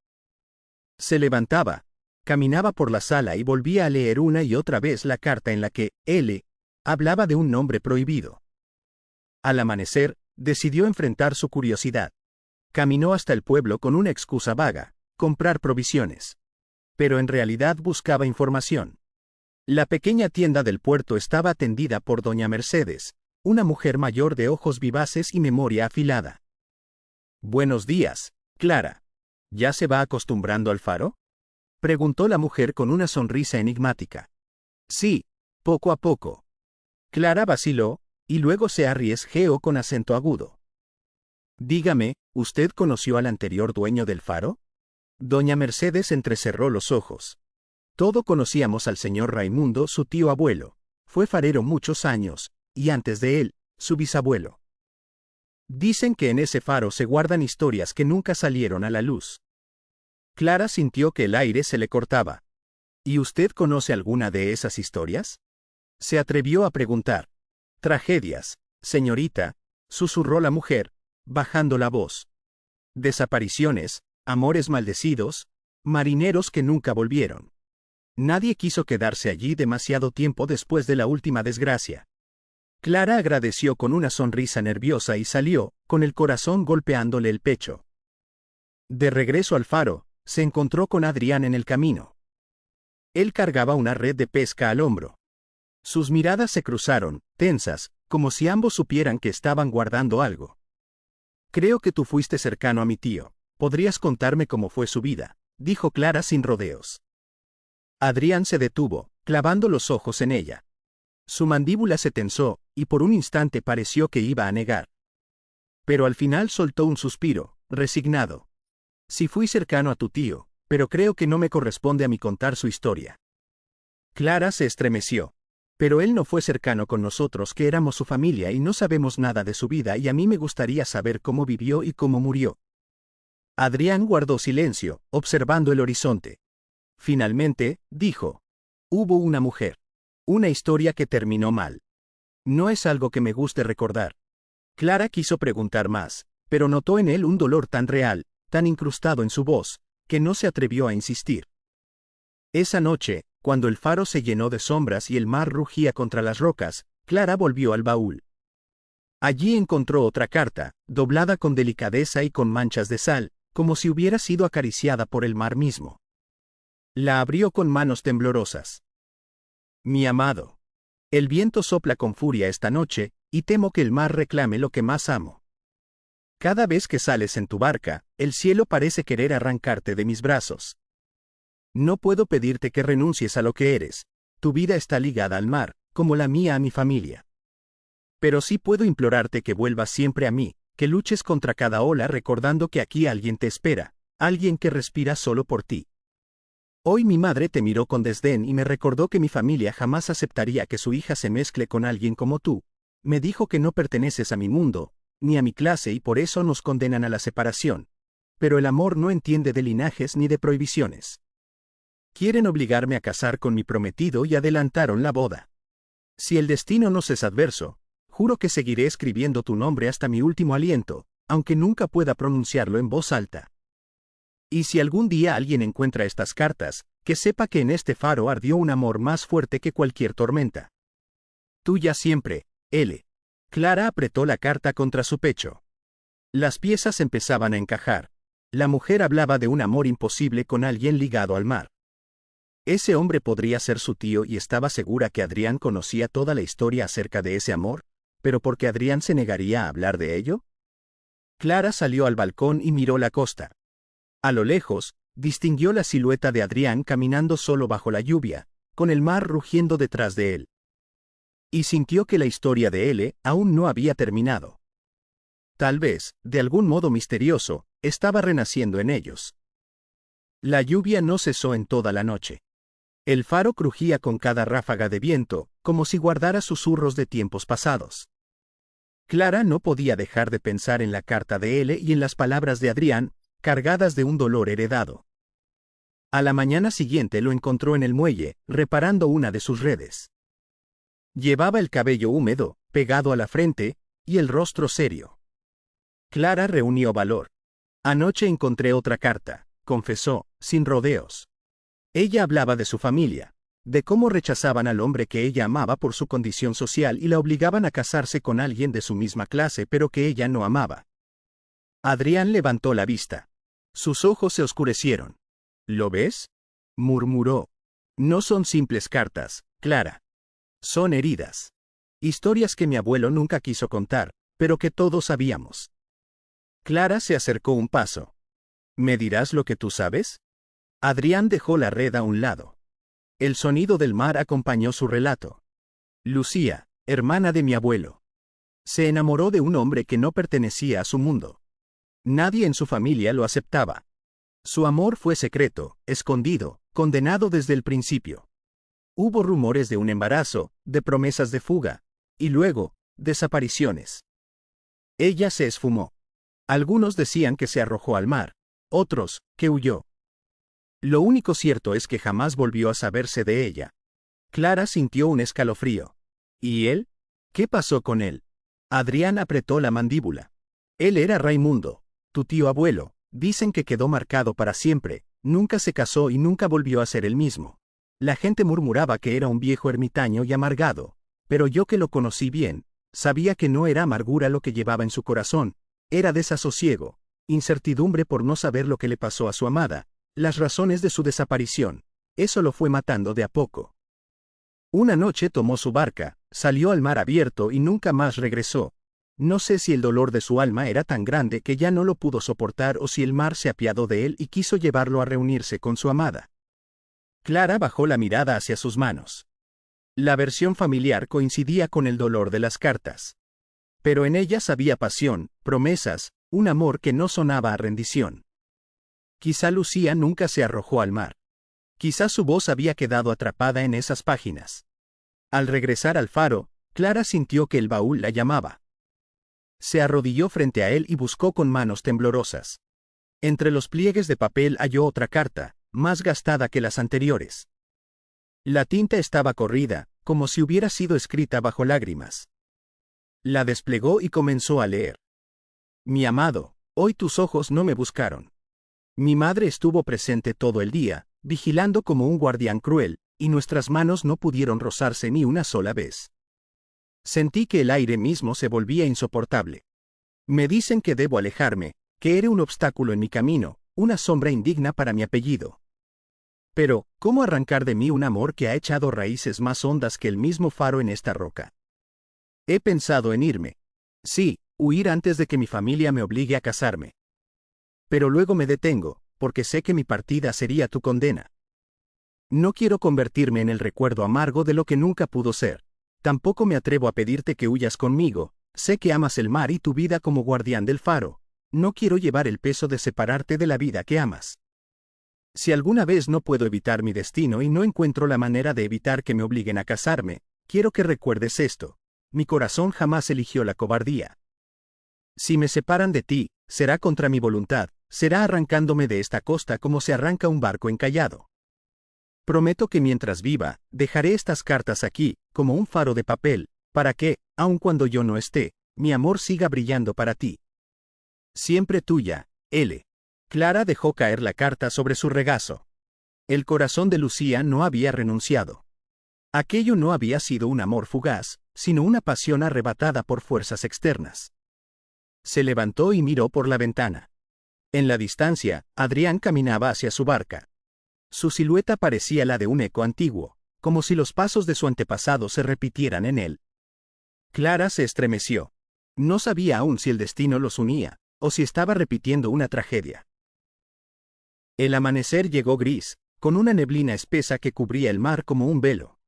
A: Se levantaba, caminaba por la sala y volvía a leer una y otra vez la carta en la que L hablaba de un nombre prohibido. Al amanecer, decidió enfrentar su curiosidad. Caminó hasta el pueblo con una excusa vaga: comprar provisiones. Pero en realidad buscaba información. La pequeña tienda del puerto estaba atendida por doña Mercedes, una mujer mayor de ojos vivaces y memoria afilada. «Buenos días, Clara. ¿Ya se va acostumbrando al faro?», preguntó la mujer con una sonrisa enigmática. «Sí, poco a poco». Clara vaciló, y luego se arriesgó con acento agudo. «Dígame, ¿usted conoció al anterior dueño del faro?». Doña Mercedes entrecerró los ojos. «Todo conocíamos al señor Raimundo, su tío abuelo. Fue farero muchos años, y antes de él, su bisabuelo. Dicen que en ese faro se guardan historias que nunca salieron a la luz». Clara sintió que el aire se le cortaba. «¿Y usted conoce alguna de esas historias?», se atrevió a preguntar. «Tragedias, señorita», susurró la mujer, bajando la voz. «Desapariciones, amores maldecidos, marineros que nunca volvieron. Nadie quiso quedarse allí demasiado tiempo después de la última desgracia». Clara agradeció con una sonrisa nerviosa y salió, con el corazón golpeándole el pecho. De regreso al faro, se encontró con Adrián en el camino. Él cargaba una red de pesca al hombro. Sus miradas se cruzaron, tensas, como si ambos supieran que estaban guardando algo. «Creo que tú fuiste cercano a mi tío. ¿Podrías contarme cómo fue su vida?», dijo Clara sin rodeos. Adrián se detuvo, clavando los ojos en ella. Su mandíbula se tensó, y por un instante pareció que iba a negar. Pero al final soltó un suspiro, resignado. «Sí fui cercano a tu tío, pero creo que no me corresponde a mí contar su historia». Clara se estremeció. «Pero él no fue cercano con nosotros, que éramos su familia y no sabemos nada de su vida, y a mí me gustaría saber cómo vivió y cómo murió». Adrián guardó silencio, observando el horizonte. Finalmente, dijo: «Hubo una mujer. Una historia que terminó mal. No es algo que me guste recordar». Clara quiso preguntar más, pero notó en él un dolor tan real, tan incrustado en su voz, que no se atrevió a insistir. Esa noche, cuando el faro se llenó de sombras y el mar rugía contra las rocas, Clara volvió al baúl. Allí encontró otra carta, doblada con delicadeza y con manchas de sal, como si hubiera sido acariciada por el mar mismo. La abrió con manos temblorosas. «Mi amado. El viento sopla con furia esta noche, y temo que el mar reclame lo que más amo. Cada vez que sales en tu barca, el cielo parece querer arrancarte de mis brazos. No puedo pedirte que renuncies a lo que eres. Tu vida está ligada al mar, como la mía a mi familia. Pero sí puedo implorarte que vuelvas siempre a mí, que luches contra cada ola recordando que aquí alguien te espera, alguien que respira solo por ti. Hoy mi madre te miró con desdén y me recordó que mi familia jamás aceptaría que su hija se mezcle con alguien como tú. Me dijo que no perteneces a mi mundo, ni a mi clase, y por eso nos condenan a la separación. Pero el amor no entiende de linajes ni de prohibiciones. Quieren obligarme a casar con mi prometido y adelantaron la boda. Si el destino nos es adverso, juro que seguiré escribiendo tu nombre hasta mi último aliento, aunque nunca pueda pronunciarlo en voz alta. Y si algún día alguien encuentra estas cartas, que sepa que en este faro ardió un amor más fuerte que cualquier tormenta. Tuya siempre, L». Clara apretó la carta contra su pecho. Las piezas empezaban a encajar. La mujer hablaba de un amor imposible con alguien ligado al mar. Ese hombre podría ser su tío y estaba segura que Adrián conocía toda la historia acerca de ese amor, pero ¿por qué Adrián se negaría a hablar de ello? Clara salió al balcón y miró la costa. A lo lejos, distinguió la silueta de Adrián caminando solo bajo la lluvia, con el mar rugiendo detrás de él. Y sintió que la historia de L aún no había terminado. Tal vez, de algún modo misterioso, estaba renaciendo en ellos. La lluvia no cesó en toda la noche. El faro crujía con cada ráfaga de viento, como si guardara susurros de tiempos pasados. Clara no podía dejar de pensar en la carta de L y en las palabras de Adrián, cargadas de un dolor heredado. A la mañana siguiente lo encontró en el muelle, reparando una de sus redes. Llevaba el cabello húmedo, pegado a la frente, y el rostro serio. Clara reunió valor. Anoche encontré otra carta, confesó, sin rodeos. Ella hablaba de su familia, de cómo rechazaban al hombre que ella amaba por su condición social y la obligaban a casarse con alguien de su misma clase pero que ella no amaba. Adrián levantó la vista. Sus ojos se oscurecieron. ¿Lo ves?, murmuró. No son simples cartas, Clara. Son heridas. Historias que mi abuelo nunca quiso contar, pero que todos sabíamos. Clara se acercó un paso. ¿Me dirás lo que tú sabes? Adrián dejó la red a un lado. El sonido del mar acompañó su relato. Lucía, hermana de mi abuelo. Se enamoró de un hombre que no pertenecía a su mundo. Nadie en su familia lo aceptaba. Su amor fue secreto, escondido, condenado desde el principio. Hubo rumores de un embarazo, de promesas de fuga, y luego, desapariciones. Ella se esfumó. Algunos decían que se arrojó al mar, otros, que huyó. Lo único cierto es que jamás volvió a saberse de ella. Clara sintió un escalofrío. ¿Y él? ¿Qué pasó con él? Adrián apretó la mandíbula. Él era Raimundo, tu tío abuelo, dicen que quedó marcado para siempre, nunca se casó y nunca volvió a ser el mismo. La gente murmuraba que era un viejo ermitaño y amargado, pero yo que lo conocí bien, sabía que no era amargura lo que llevaba en su corazón, era desasosiego, incertidumbre por no saber lo que le pasó a su amada, las razones de su desaparición. Eso lo fue matando de a poco. Una noche tomó su barca, salió al mar abierto y nunca más regresó. No sé si el dolor de su alma era tan grande que ya no lo pudo soportar o si el mar se apiadó de él y quiso llevarlo a reunirse con su amada. Clara bajó la mirada hacia sus manos. La versión familiar coincidía con el dolor de las cartas. Pero en ellas había pasión, promesas, un amor que no sonaba a rendición. Quizá Lucía nunca se arrojó al mar. Quizá su voz había quedado atrapada en esas páginas. Al regresar al faro, Clara sintió que el baúl la llamaba. Se arrodilló frente a él y buscó con manos temblorosas. Entre los pliegues de papel halló otra carta, más gastada que las anteriores. La tinta estaba corrida, como si hubiera sido escrita bajo lágrimas. La desplegó y comenzó a leer. Mi amado, hoy tus ojos no me buscaron. Mi madre estuvo presente todo el día, vigilando como un guardián cruel, y nuestras manos no pudieron rozarse ni una sola vez. Sentí que el aire mismo se volvía insoportable. Me dicen que debo alejarme, que eres un obstáculo en mi camino, una sombra indigna para mi apellido. Pero, ¿cómo arrancar de mí un amor que ha echado raíces más hondas que el mismo faro en esta roca? He pensado en irme. Sí, huir antes de que mi familia me obligue a casarme. Pero luego me detengo, porque sé que mi partida sería tu condena. No quiero convertirme en el recuerdo amargo de lo que nunca pudo ser. Tampoco me atrevo a pedirte que huyas conmigo, sé que amas el mar y tu vida como guardián del faro. No quiero llevar el peso de separarte de la vida que amas. Si alguna vez no puedo evitar mi destino y no encuentro la manera de evitar que me obliguen a casarme, quiero que recuerdes esto. Mi corazón jamás eligió la cobardía. Si me separan de ti, será contra mi voluntad, será arrancándome de esta costa como se arranca un barco encallado. Prometo que mientras viva, dejaré estas cartas aquí, como un faro de papel, para que, aun cuando yo no esté, mi amor siga brillando para ti. Siempre tuya, L. Clara dejó caer la carta sobre su regazo. El corazón de Lucía no había renunciado. Aquello no había sido un amor fugaz, sino una pasión arrebatada por fuerzas externas. Se levantó y miró por la ventana. En la distancia, Adrián caminaba hacia su barca. Su silueta parecía la de un eco antiguo, como si los pasos de su antepasado se repitieran en él. Clara se estremeció. No sabía aún si el destino los unía, o si estaba repitiendo una tragedia. El amanecer llegó gris, con una neblina espesa que cubría el mar como un velo.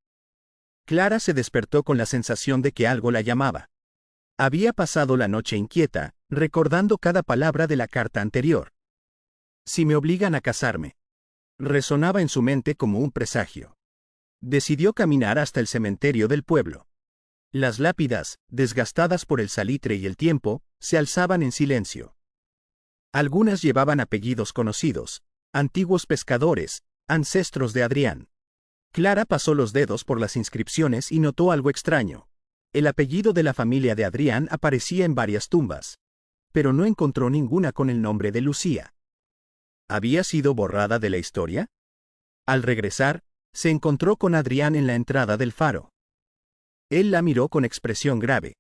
A: Clara se despertó con la sensación de que algo la llamaba. Había pasado la noche inquieta, recordando cada palabra de la carta anterior. Si me obligan a casarme. Resonaba en su mente como un presagio. Decidió caminar hasta el cementerio del pueblo. Las lápidas, desgastadas por el salitre y el tiempo, se alzaban en silencio. Algunas llevaban apellidos conocidos, antiguos pescadores, ancestros de Adrián. Clara pasó los dedos por las inscripciones y notó algo extraño. El apellido de la familia de Adrián aparecía en varias tumbas, pero no encontró ninguna con el nombre de Lucía. ¿Había sido borrada de la historia? Al regresar, se encontró con Adrián en la entrada del faro. Él la miró con expresión grave.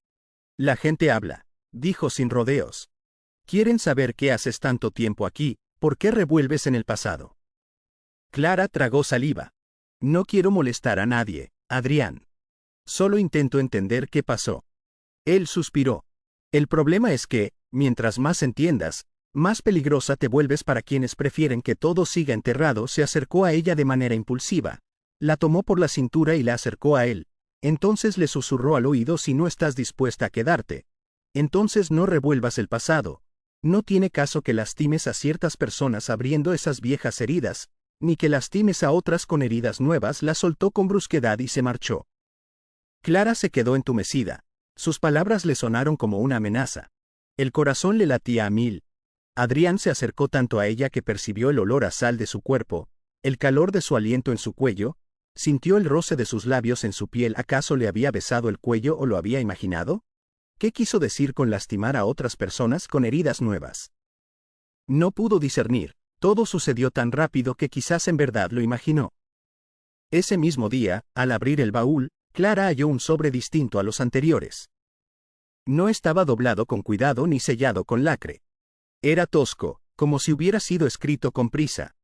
A: La gente habla, dijo sin rodeos. Quieren saber qué haces tanto tiempo aquí, por qué revuelves en el pasado. Clara tragó saliva. No quiero molestar a nadie, Adrián. Solo intento entender qué pasó. Él suspiró. El problema es que, mientras más entiendas, más peligrosa te vuelves para quienes prefieren que todo siga enterrado. Se acercó a ella de manera impulsiva. La tomó por la cintura y la acercó a él. Entonces le susurró al oído: si no estás dispuesta a quedarte, entonces no revuelvas el pasado. No tiene caso que lastimes a ciertas personas abriendo esas viejas heridas, ni que lastimes a otras con heridas nuevas. La soltó con brusquedad y se marchó. Clara se quedó entumecida. Sus palabras le sonaron como una amenaza. El corazón le latía a mil. Adrián se acercó tanto a ella que percibió el olor a sal de su cuerpo, el calor de su aliento en su cuello, sintió el roce de sus labios en su piel. ¿Acaso le había besado el cuello o lo había imaginado? ¿Qué quiso decir con lastimar a otras personas con heridas nuevas? No pudo discernir. Todo sucedió tan rápido que quizás en verdad lo imaginó. Ese mismo día, al abrir el baúl, Clara halló un sobre distinto a los anteriores. No estaba doblado con cuidado ni sellado con lacre. Era tosco, como si hubiera sido escrito con prisa.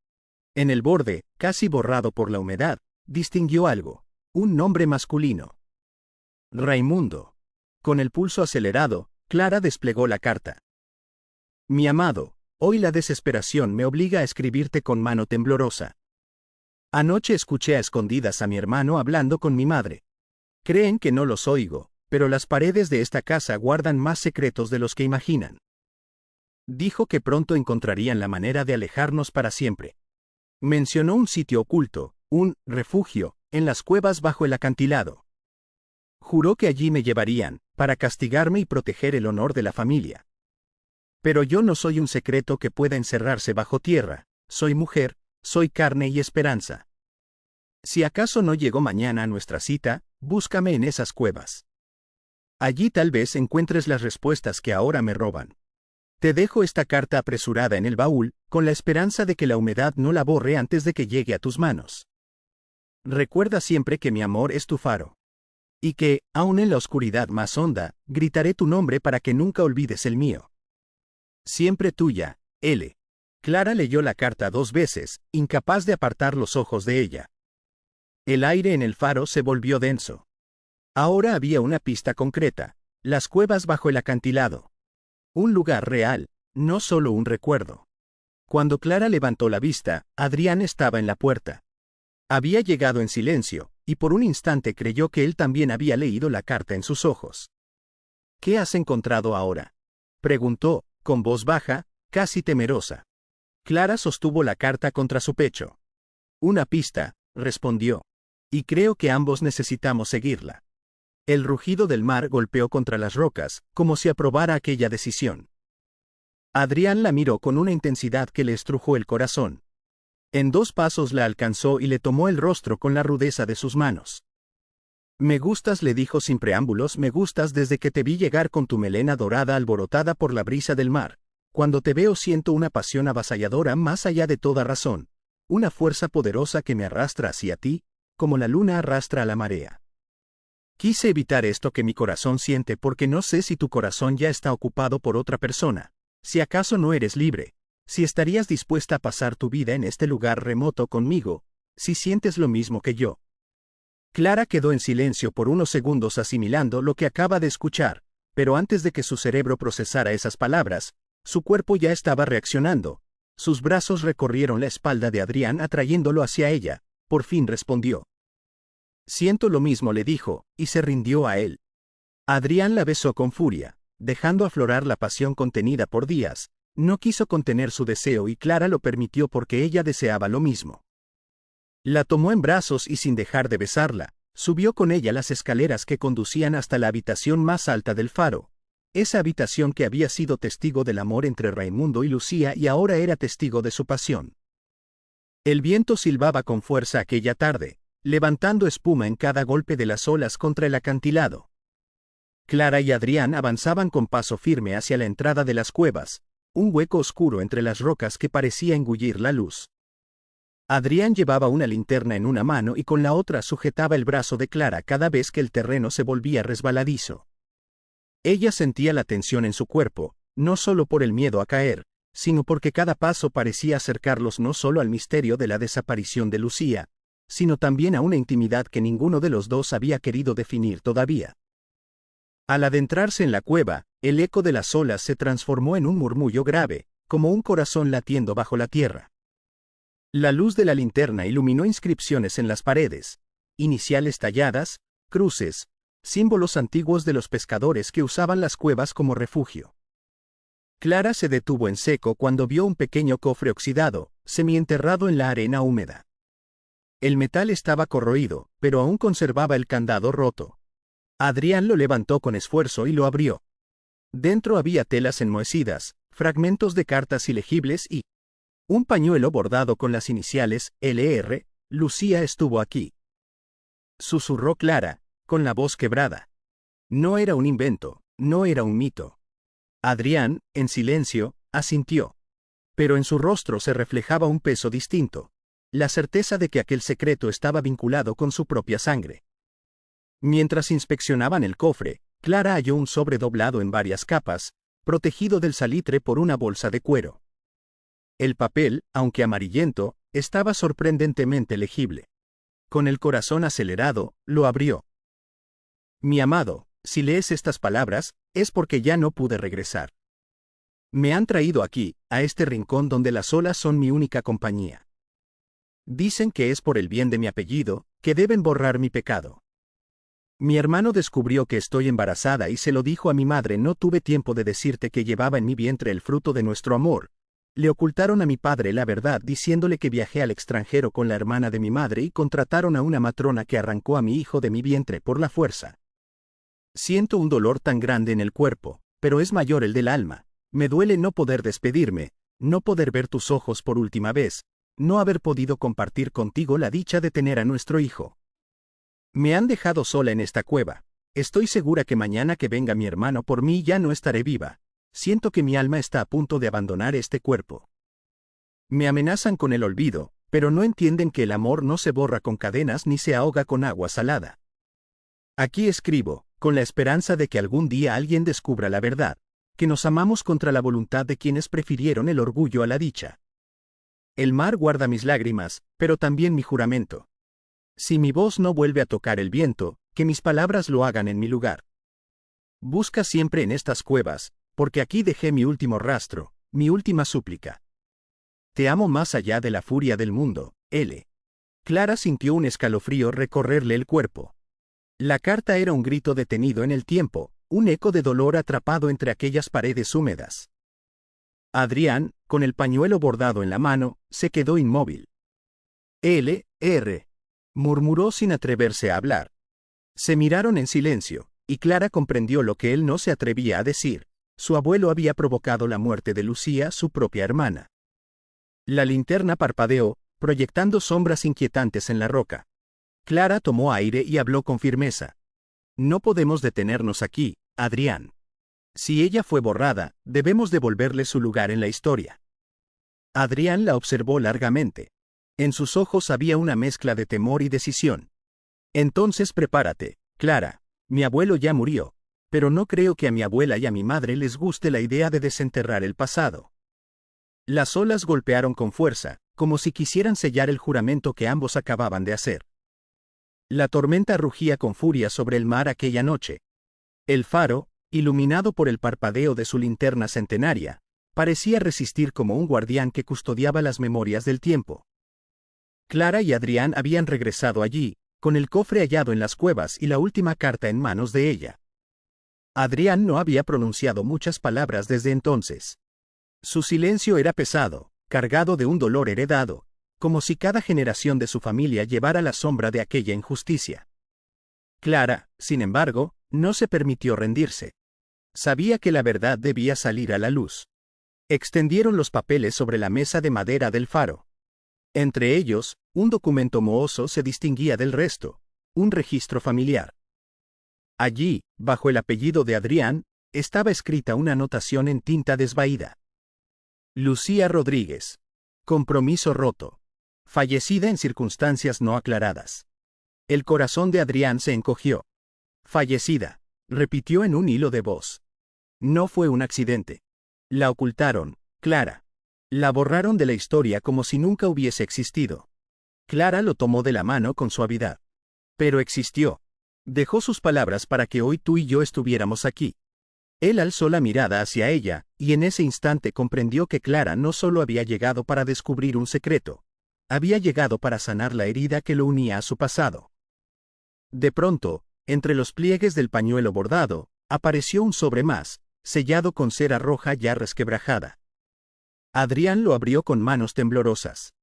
A: En el borde, casi borrado por la humedad, distinguió algo: un nombre masculino. Raimundo. Con el pulso acelerado, Clara desplegó la carta. Mi amado, hoy la desesperación me obliga a escribirte con mano temblorosa. Anoche escuché a escondidas a mi hermano hablando con mi madre. Creen que no los oigo, pero las paredes de esta casa guardan más secretos de los que imaginan. Dijo que pronto encontrarían la manera de alejarnos para siempre. Mencionó un sitio oculto, un refugio, en las cuevas bajo el acantilado. Juró que allí me llevarían, para castigarme y proteger el honor de la familia. Pero yo no soy un secreto que pueda encerrarse bajo tierra. Soy mujer, soy carne y esperanza. Si acaso no llego mañana a nuestra cita, búscame en esas cuevas. Allí tal vez encuentres las respuestas que ahora me roban. Te dejo esta carta apresurada en el baúl, con la esperanza de que la humedad no la borre antes de que llegue a tus manos. Recuerda siempre que mi amor es tu faro. Y que, aun en la oscuridad más honda, gritaré tu nombre para que nunca olvides el mío. Siempre tuya, L. Clara leyó la carta 2 veces, incapaz de apartar los ojos de ella. El aire en el faro se volvió denso. Ahora había una pista concreta: las cuevas bajo el acantilado. Un lugar real, no solo un recuerdo. Cuando Clara levantó la vista, Adrián estaba en la puerta. Había llegado en silencio, y por un instante creyó que él también había leído la carta en sus ojos. ¿Qué has encontrado ahora?, preguntó, con voz baja, casi temerosa. Clara sostuvo la carta contra su pecho. Una pista, respondió. Y creo que ambos necesitamos seguirla. El rugido del mar golpeó contra las rocas, como si aprobara aquella decisión. Adrián la miró con una intensidad que le estrujó el corazón. En 2 pasos la alcanzó y le tomó el rostro con la rudeza de sus manos. Me gustas, le dijo sin preámbulos, me gustas desde que te vi llegar con tu melena dorada alborotada por la brisa del mar. Cuando te veo siento una pasión avasalladora más allá de toda razón, una fuerza poderosa que me arrastra hacia ti, como la luna arrastra a la marea. Quise evitar esto que mi corazón siente porque no sé si tu corazón ya está ocupado por otra persona, si acaso no eres libre, si estarías dispuesta a pasar tu vida en este lugar remoto conmigo, si sientes lo mismo que yo. Clara quedó en silencio por unos segundos asimilando lo que acaba de escuchar, pero antes de que su cerebro procesara esas palabras, su cuerpo ya estaba reaccionando. Sus brazos recorrieron la espalda de Adrián atrayéndolo hacia ella. Por fin respondió. Siento lo mismo, le dijo, y se rindió a él. Adrián la besó con furia, dejando aflorar la pasión contenida por días. No quiso contener su deseo y Clara lo permitió porque ella deseaba lo mismo. La tomó en brazos y sin dejar de besarla, subió con ella las escaleras que conducían hasta la habitación más alta del faro. Esa habitación que había sido testigo del amor entre Raimundo y Lucía y ahora era testigo de su pasión. El viento silbaba con fuerza aquella tarde, levantando espuma en cada golpe de las olas contra el acantilado. Clara y Adrián avanzaban con paso firme hacia la entrada de las cuevas, un hueco oscuro entre las rocas que parecía engullir la luz. Adrián llevaba una linterna en una mano y con la otra sujetaba el brazo de Clara cada vez que el terreno se volvía resbaladizo. Ella sentía la tensión en su cuerpo, no solo por el miedo a caer, sino porque cada paso parecía acercarlos no solo al misterio de la desaparición de Lucía, sino también a una intimidad que ninguno de los dos había querido definir todavía. Al adentrarse en la cueva, el eco de las olas se transformó en un murmullo grave, como un corazón latiendo bajo la tierra. La luz de la linterna iluminó inscripciones en las paredes, iniciales talladas, cruces, símbolos antiguos de los pescadores que usaban las cuevas como refugio. Clara se detuvo en seco cuando vio un pequeño cofre oxidado, semienterrado en la arena húmeda. El metal estaba corroído, pero aún conservaba el candado roto. Adrián lo levantó con esfuerzo y lo abrió. Dentro había telas enmohecidas, fragmentos de cartas ilegibles y un pañuelo bordado con las iniciales LR. Lucía estuvo aquí. Susurró Clara, con la voz quebrada. No era un invento, no era un mito. Adrián, en silencio, asintió. Pero en su rostro se reflejaba un peso distinto, la certeza de que aquel secreto estaba vinculado con su propia sangre. Mientras inspeccionaban el cofre, Clara halló un sobre doblado en varias capas, protegido del salitre por una bolsa de cuero. El papel, aunque amarillento, estaba sorprendentemente legible. Con el corazón acelerado, lo abrió. Mi amado, si lees estas palabras, es porque ya no pude regresar. Me han traído aquí, a este rincón donde las olas son mi única compañía. Dicen que es por el bien de mi apellido, que deben borrar mi pecado. Mi hermano descubrió que estoy embarazada y se lo dijo a mi madre. No tuve tiempo de decirte que llevaba en mi vientre el fruto de nuestro amor. Le ocultaron a mi padre la verdad diciéndole que viajé al extranjero con la hermana de mi madre y contrataron a una matrona que arrancó a mi hijo de mi vientre por la fuerza. Siento un dolor tan grande en el cuerpo, pero es mayor el del alma. Me duele no poder despedirme, no poder ver tus ojos por última vez, no haber podido compartir contigo la dicha de tener a nuestro hijo. Me han dejado sola en esta cueva. Estoy segura que mañana que venga mi hermano por mí ya no estaré viva. Siento que mi alma está a punto de abandonar este cuerpo. Me amenazan con el olvido, pero no entienden que el amor no se borra con cadenas ni se ahoga con agua salada. Aquí escribo, con la esperanza de que algún día alguien descubra la verdad, que nos amamos contra la voluntad de quienes prefirieron el orgullo a la dicha. El mar guarda mis lágrimas, pero también mi juramento. Si mi voz no vuelve a tocar el viento, que mis palabras lo hagan en mi lugar. Busca siempre en estas cuevas, porque aquí dejé mi último rastro, mi última súplica. Te amo más allá de la furia del mundo, L. Clara sintió un escalofrío recorrerle el cuerpo. La carta era un grito detenido en el tiempo, un eco de dolor atrapado entre aquellas paredes húmedas. Adrián, con el pañuelo bordado en la mano, se quedó inmóvil. L.R. murmuró sin atreverse a hablar. Se miraron en silencio, y Clara comprendió lo que él no se atrevía a decir. Su abuelo había provocado la muerte de Lucía, su propia hermana. La linterna parpadeó, proyectando sombras inquietantes en la roca. Clara tomó aire y habló con firmeza. No podemos detenernos aquí, Adrián. Si ella fue borrada, debemos devolverle su lugar en la historia. Adrián la observó largamente. En sus ojos había una mezcla de temor y decisión. Entonces prepárate, Clara. Mi abuelo ya murió, pero no creo que a mi abuela y a mi madre les guste la idea de desenterrar el pasado. Las olas golpearon con fuerza, como si quisieran sellar el juramento que ambos acababan de hacer. La tormenta rugía con furia sobre el mar aquella noche. El faro, iluminado por el parpadeo de su linterna centenaria, parecía resistir como un guardián que custodiaba las memorias del tiempo. Clara y Adrián habían regresado allí, con el cofre hallado en las cuevas y la última carta en manos de ella. Adrián no había pronunciado muchas palabras desde entonces. Su silencio era pesado, cargado de un dolor heredado, como si cada generación de su familia llevara la sombra de aquella injusticia. Clara, sin embargo, no se permitió rendirse. Sabía que la verdad debía salir a la luz. Extendieron los papeles sobre la mesa de madera del faro. Entre ellos, un documento mohoso se distinguía del resto, un registro familiar. Allí, bajo el apellido de Adrián, estaba escrita una anotación en tinta desvaída. Lucía Rodríguez. Compromiso roto. Fallecida en circunstancias no aclaradas. El corazón de Adrián se encogió. Fallecida, repitió en un hilo de voz. No fue un accidente. La ocultaron, Clara. La borraron de la historia como si nunca hubiese existido. Clara lo tomó de la mano con suavidad. Pero existió. Dejó sus palabras para que hoy tú y yo estuviéramos aquí. Él alzó la mirada hacia ella, y en ese instante comprendió que Clara no solo había llegado para descubrir un secreto, había llegado para sanar la herida que lo unía a su pasado. De pronto, entre los pliegues del pañuelo bordado, apareció un sobre más, sellado con cera roja ya resquebrajada. Adrián lo abrió con manos temblorosas.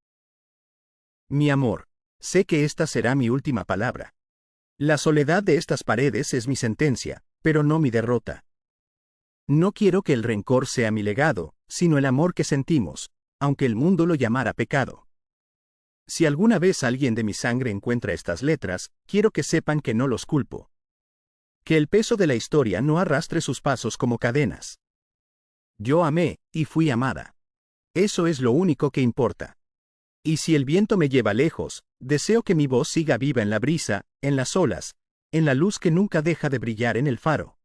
A: Mi amor, sé que esta será mi última palabra. La soledad de estas paredes es mi sentencia, pero no mi derrota. No quiero que el rencor sea mi legado, sino el amor que sentimos, aunque el mundo lo llamara pecado. Si alguna vez alguien de mi sangre encuentra estas letras, quiero que sepan que no los culpo. Que el peso de la historia no arrastre sus pasos como cadenas. Yo amé, y fui amada. Eso es lo único que importa. Y si el viento me lleva lejos, deseo que mi voz siga viva en la brisa, en las olas, en la luz que nunca deja de brillar en el faro.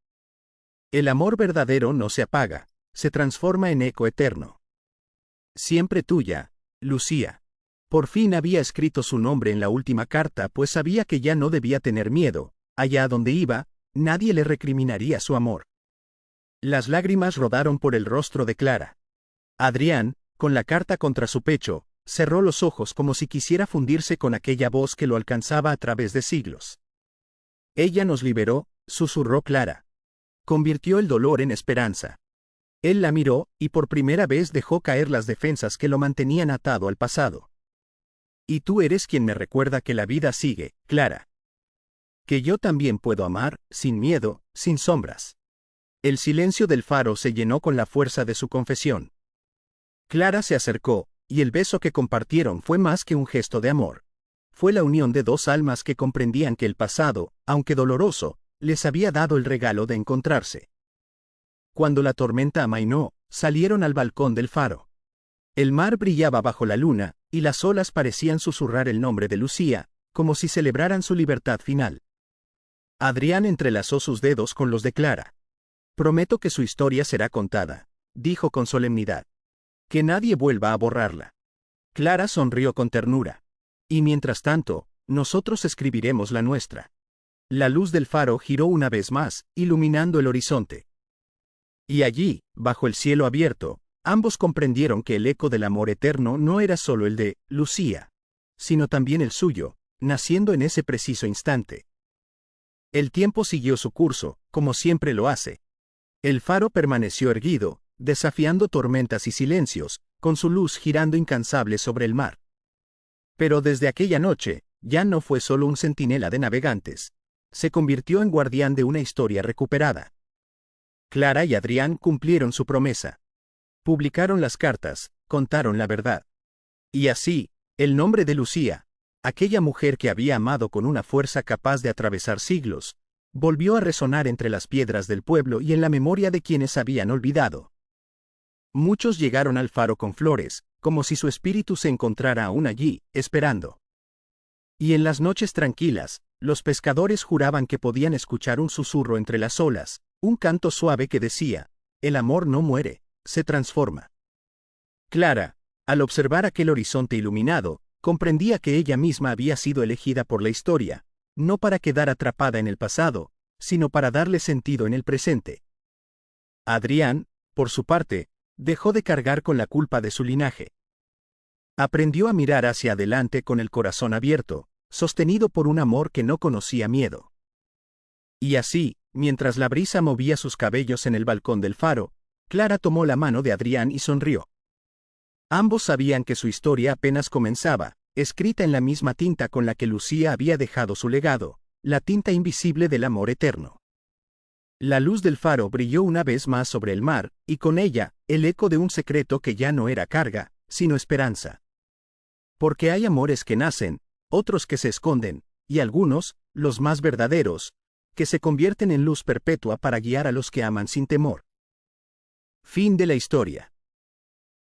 A: El amor verdadero no se apaga, se transforma en eco eterno. Siempre tuya, Lucía. Por fin había escrito su nombre en la última carta, pues sabía que ya no debía tener miedo, allá donde iba, nadie le recriminaría su amor. Las lágrimas rodaron por el rostro de Clara. Adrián, con la carta contra su pecho, cerró los ojos como si quisiera fundirse con aquella voz que lo alcanzaba a través de siglos. Ella nos liberó, susurró Clara. Convirtió el dolor en esperanza. Él la miró, y por primera vez dejó caer las defensas que lo mantenían atado al pasado. Y tú eres quien me recuerda que la vida sigue, Clara. Que yo también puedo amar, sin miedo, sin sombras. El silencio del faro se llenó con la fuerza de su confesión. Clara se acercó, y el beso que compartieron fue más que un gesto de amor. Fue la unión de dos almas que comprendían que el pasado, aunque doloroso, les había dado el regalo de encontrarse. Cuando la tormenta amainó, salieron al balcón del faro. El mar brillaba bajo la luna, y las olas parecían susurrar el nombre de Lucía, como si celebraran su libertad final. Adrián entrelazó sus dedos con los de Clara. Prometo que su historia será contada, dijo con solemnidad. Que nadie vuelva a borrarla. Clara sonrió con ternura. Y mientras tanto, nosotros escribiremos la nuestra. La luz del faro giró una vez más, iluminando el horizonte. Y allí, bajo el cielo abierto, ambos comprendieron que el eco del amor eterno no era solo el de Lucía, sino también el suyo, naciendo en ese preciso instante. El tiempo siguió su curso, como siempre lo hace. El faro permaneció erguido, desafiando tormentas y silencios, con su luz girando incansable sobre el mar. Pero desde aquella noche, ya no fue solo un centinela de navegantes. Se convirtió en guardián de una historia recuperada. Clara y Adrián cumplieron su promesa. Publicaron las cartas, contaron la verdad. Y así, el nombre de Lucía, aquella mujer que había amado con una fuerza capaz de atravesar siglos, volvió a resonar entre las piedras del pueblo y en la memoria de quienes habían olvidado. Muchos llegaron al faro con flores, como si su espíritu se encontrara aún allí, esperando. Y en las noches tranquilas, los pescadores juraban que podían escuchar un susurro entre las olas, un canto suave que decía, el amor no muere, se transforma. Clara, al observar aquel horizonte iluminado, comprendía que ella misma había sido elegida por la historia, no para quedar atrapada en el pasado, sino para darle sentido en el presente. Adrián, por su parte, dejó de cargar con la culpa de su linaje. Aprendió a mirar hacia adelante con el corazón abierto, sostenido por un amor que no conocía miedo. Y así, mientras la brisa movía sus cabellos en el balcón del faro, Clara tomó la mano de Adrián y sonrió. Ambos sabían que su historia apenas comenzaba, escrita en la misma tinta con la que Lucía había dejado su legado, la tinta invisible del amor eterno. La luz del faro brilló una vez más sobre el mar, y con ella, el eco de un secreto que ya no era carga, sino esperanza. Porque hay amores que nacen, otros que se esconden, y algunos, los más verdaderos, que se convierten en luz perpetua para guiar a los que aman sin temor. Fin de la historia.